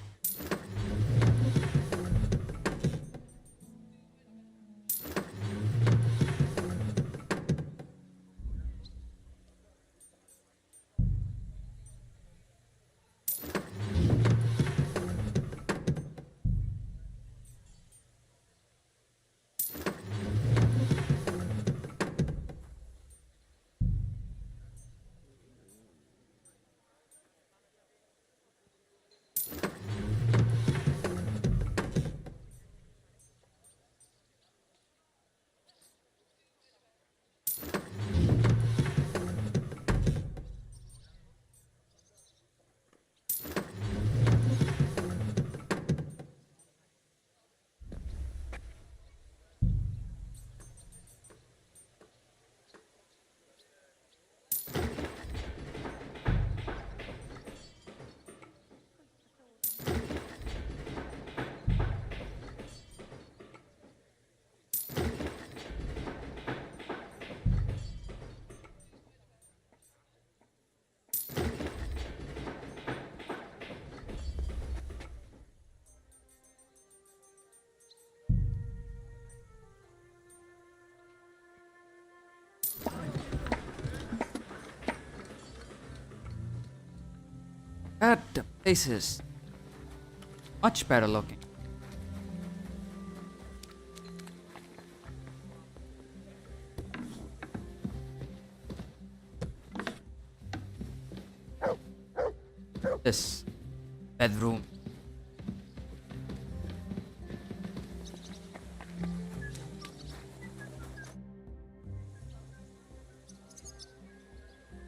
Speaker 1: God, the place is much better looking. This bedroom.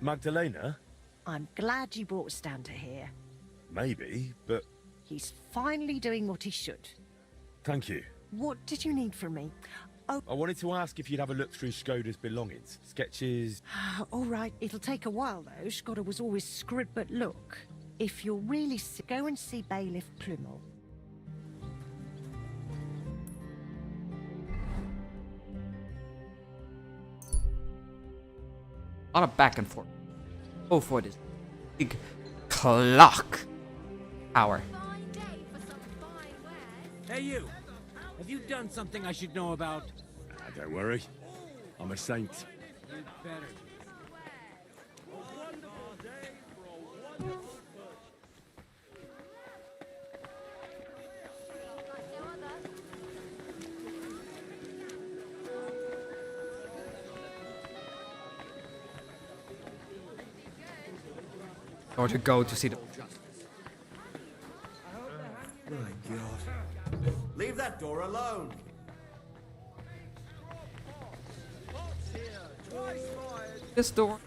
Speaker 2: Magdalena?
Speaker 4: I'm glad you brought Stan to here.
Speaker 2: Maybe, but...
Speaker 4: He's finally doing what he should.
Speaker 2: Thank you.
Speaker 4: What did you need from me? Oh.
Speaker 2: I wanted to ask if you'd have a look through Skoda's belongings. Sketches...
Speaker 4: All right, it'll take a while, though. Skoda was always scrib, but look. If you're really sick, go and see Bailiff Plumel.
Speaker 1: A lot of back and forth. Go for this big clock hour.
Speaker 6: Hey, you! Have you done something I should know about?
Speaker 2: Don't worry. I'm a saint.
Speaker 6: You'd better.
Speaker 1: Or to go to see the...
Speaker 15: My God. Leave that door alone.
Speaker 1: This door.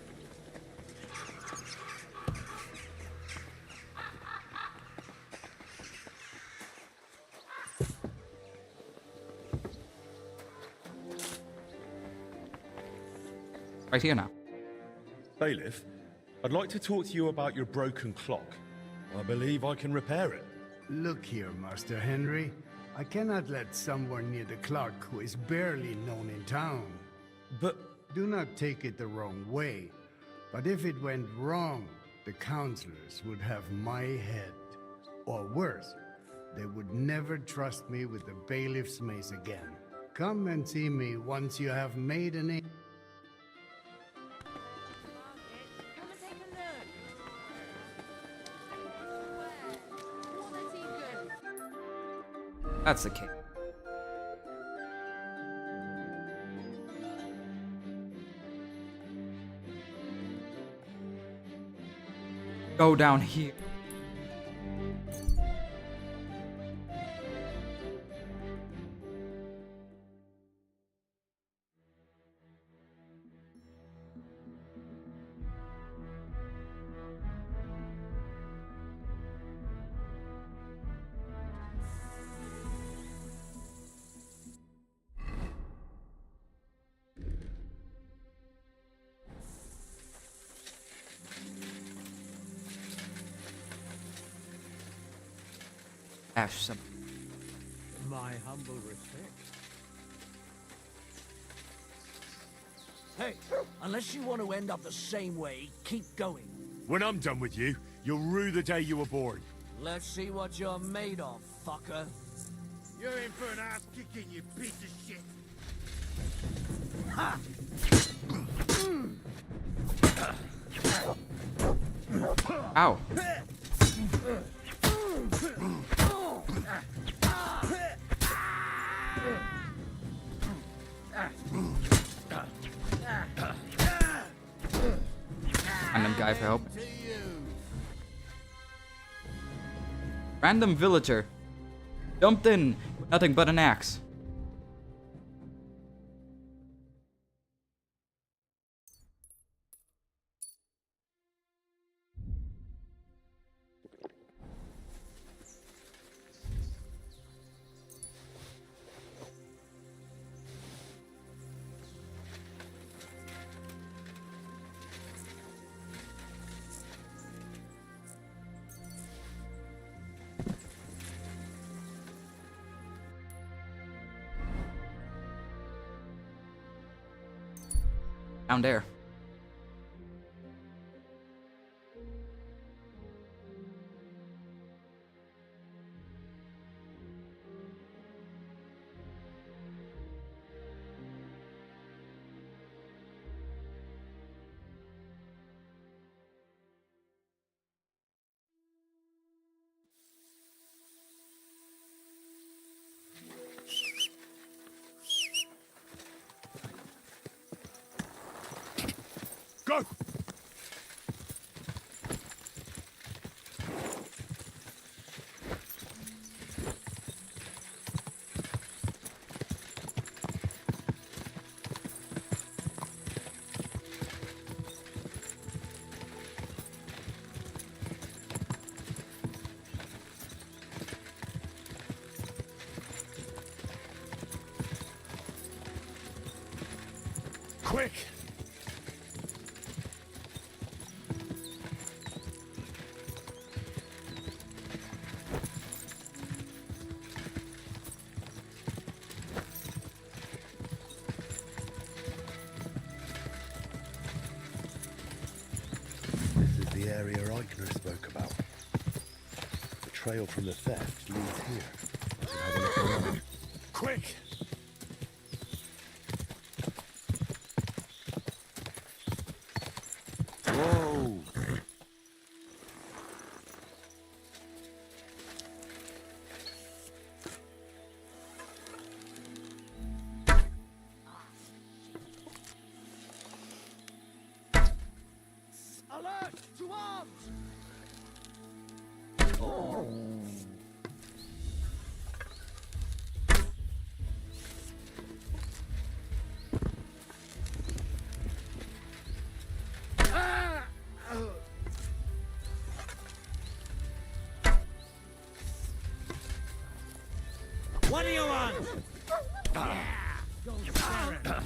Speaker 1: Right here now.
Speaker 2: Bailiff, I'd like to talk to you about your broken clock. I believe I can repair it.
Speaker 5: Look here, Master Henry. I cannot let someone near the clock who is barely known in town.
Speaker 2: But...
Speaker 5: Do not take it the wrong way. But if it went wrong, the counselors would have my head. Or worse, they would never trust me with the bailiff's mace again. Come and see me once you have made an...
Speaker 1: That's the case. Go down here. Some.
Speaker 6: My humble respect.
Speaker 10: Hey, unless you want to end up the same way, keep going.
Speaker 2: When I'm done with you, you'll rue the day you were born.
Speaker 10: Let's see what you're made of, fucker.
Speaker 8: You're in for an ass kicking, you piece of shit.
Speaker 10: Ha!
Speaker 1: Ow. Random guy for help. Random villager. Jumped in with nothing but an axe. Down there.
Speaker 2: Go! Quick! This is the area Eichner spoke about. The trail from the theft leads here. I should have a look around. Quick! Whoa!
Speaker 10: Alert! To arms!
Speaker 7: What do you want? Go Baron. An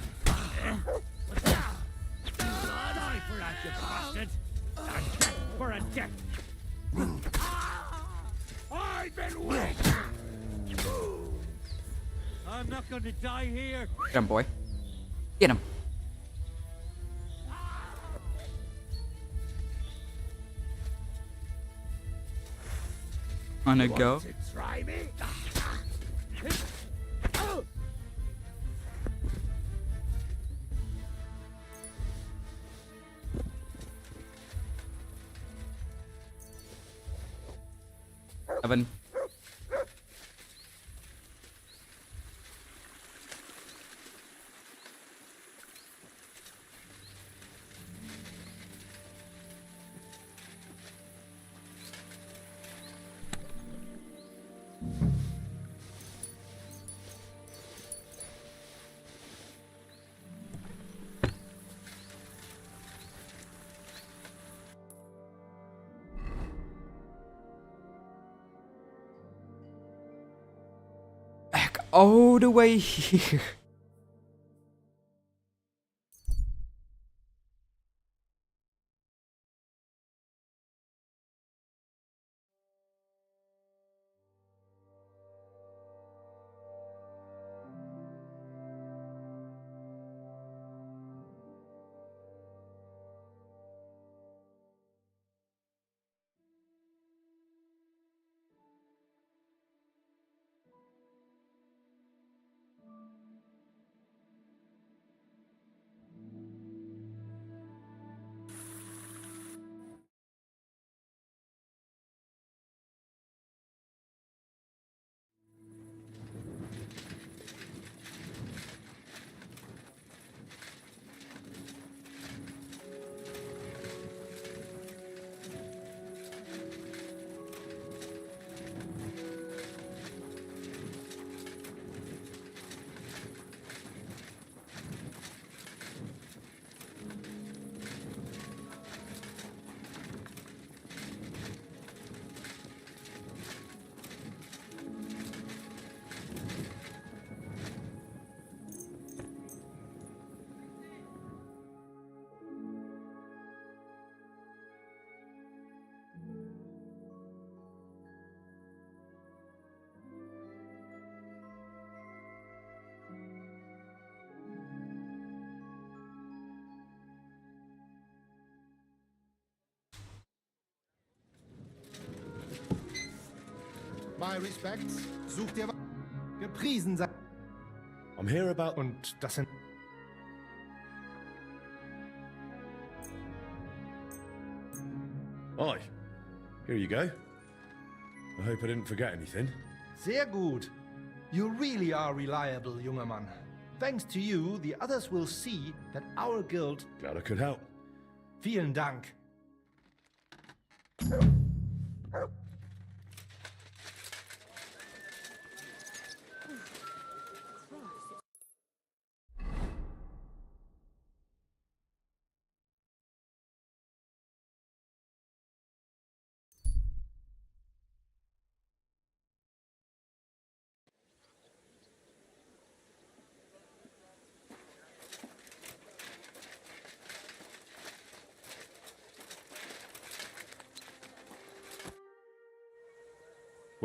Speaker 7: eye for that, you bastard. A death for a death. I've been wet. I'm not going to die here.
Speaker 1: Get him, boy. Get him. On a go.
Speaker 7: To try me?
Speaker 1: Evan. Back all the way here.
Speaker 11: My respects. Such dir was. Gepriesen sei.
Speaker 2: I'm here about...
Speaker 11: Und das sind...
Speaker 2: Aye. Here you go. I hope I didn't forget anything.
Speaker 11: Sehr gut. You really are reliable, junger Mann. Thanks to you, the others will see that our guild...
Speaker 2: Glad I could help.
Speaker 11: Vielen Dank.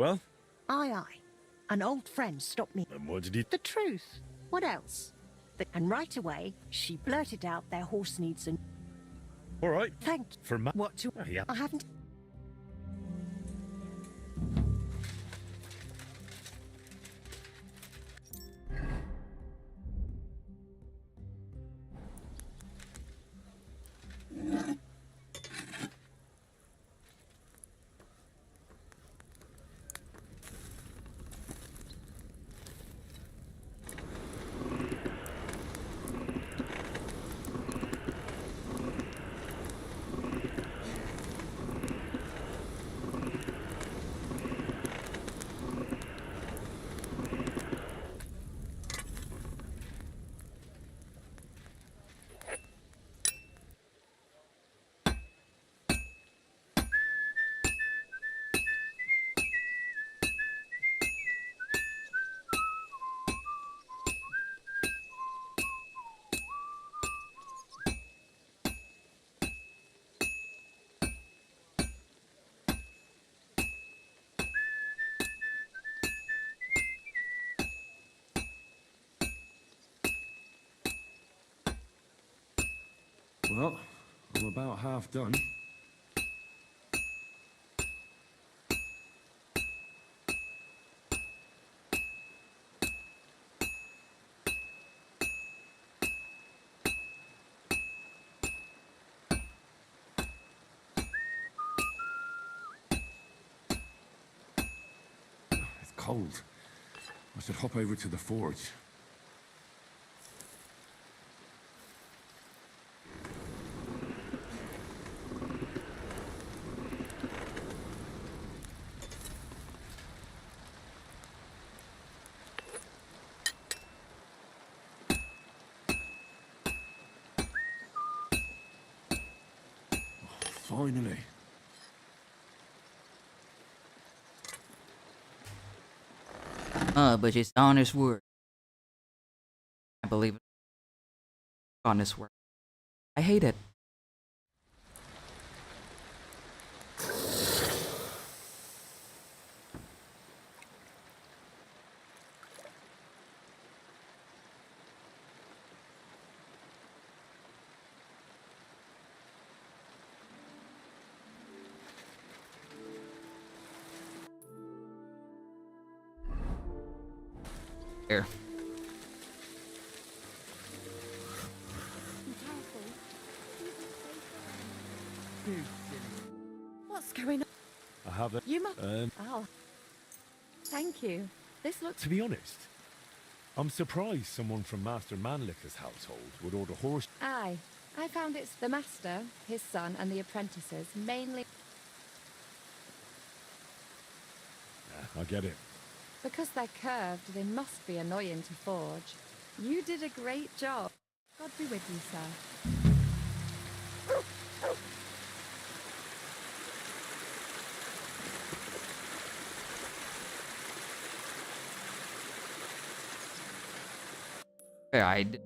Speaker 2: Well?
Speaker 4: Aye. An old friend stopped me.
Speaker 2: And what did he...
Speaker 4: The truth. What else? And right away, she blurted out their horse needs an...
Speaker 2: All right.
Speaker 4: Thank you.
Speaker 2: For ma...
Speaker 4: What to...
Speaker 2: Oh, yeah.
Speaker 4: I haven't...
Speaker 2: Well, I'm about half done. It's cold. I should hop over to the forge. Finally.
Speaker 1: But it's honest work. I believe it. Honest work. I hate it. There.
Speaker 13: What's going on?
Speaker 2: I haven't.
Speaker 13: You must... Oh. Thank you. This looks...
Speaker 2: To be honest, I'm surprised someone from Master Manlicker's household would order horse...
Speaker 16: Aye. I found it's the master, his son, and the apprentices, mainly...
Speaker 2: I get it.
Speaker 16: Because they're curved, they must be annoying to forge. You did a great job. God be with you, sir.
Speaker 1: Yeah, I did.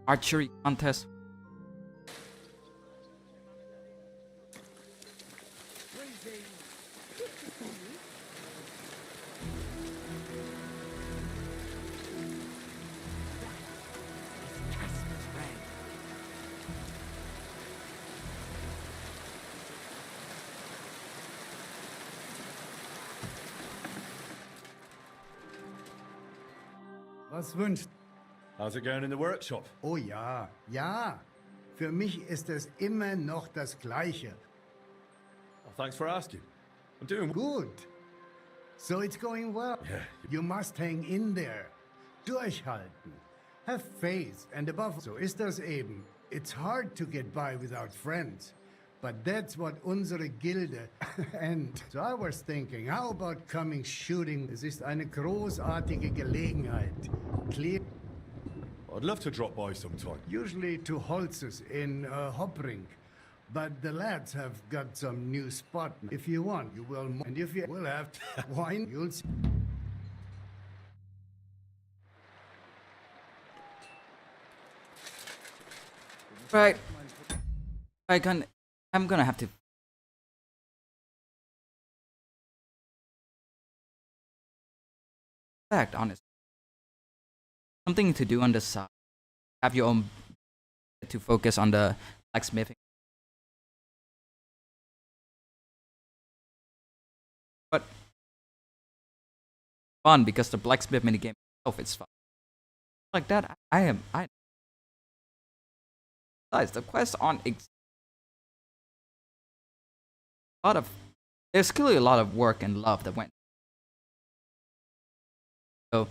Speaker 1: Archery contest.
Speaker 5: Was wünscht?
Speaker 2: How's it going in the workshop?
Speaker 5: Oh ja, ja. Für mich ist es immer noch das Gleiche.
Speaker 2: Oh, thanks for asking. I'm doing
Speaker 5: good. So it's going well.
Speaker 2: Yeah.
Speaker 5: You must hang in there. Durchhalten. Have faith and above. So ist das eben. It's hard to get by without friends. But that's what unsere Gilde and so I was thinking, how about coming shooting? Es ist eine großartige Gelegenheit. Clear.
Speaker 2: I'd love to drop by sometime.
Speaker 5: Usually to Holz's in Hopring. But the lads have got some new spot. If you want, you will. And if you will have wine, you'll see.
Speaker 1: Right. I'm gonna have to. Fact, honest. Something to do on the side. Have your own to focus on the blacksmithing. But fun because the blacksmith minigame itself is fun. Like that, I. Besides, the quest on there's clearly a lot of work and love that went. So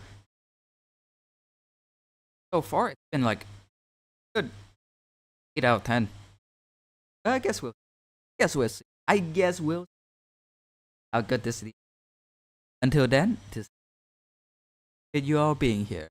Speaker 1: far, it's been like good 8 out of 10. I guess we'll see. I guess we'll see how good this is. Until then, just you all being here.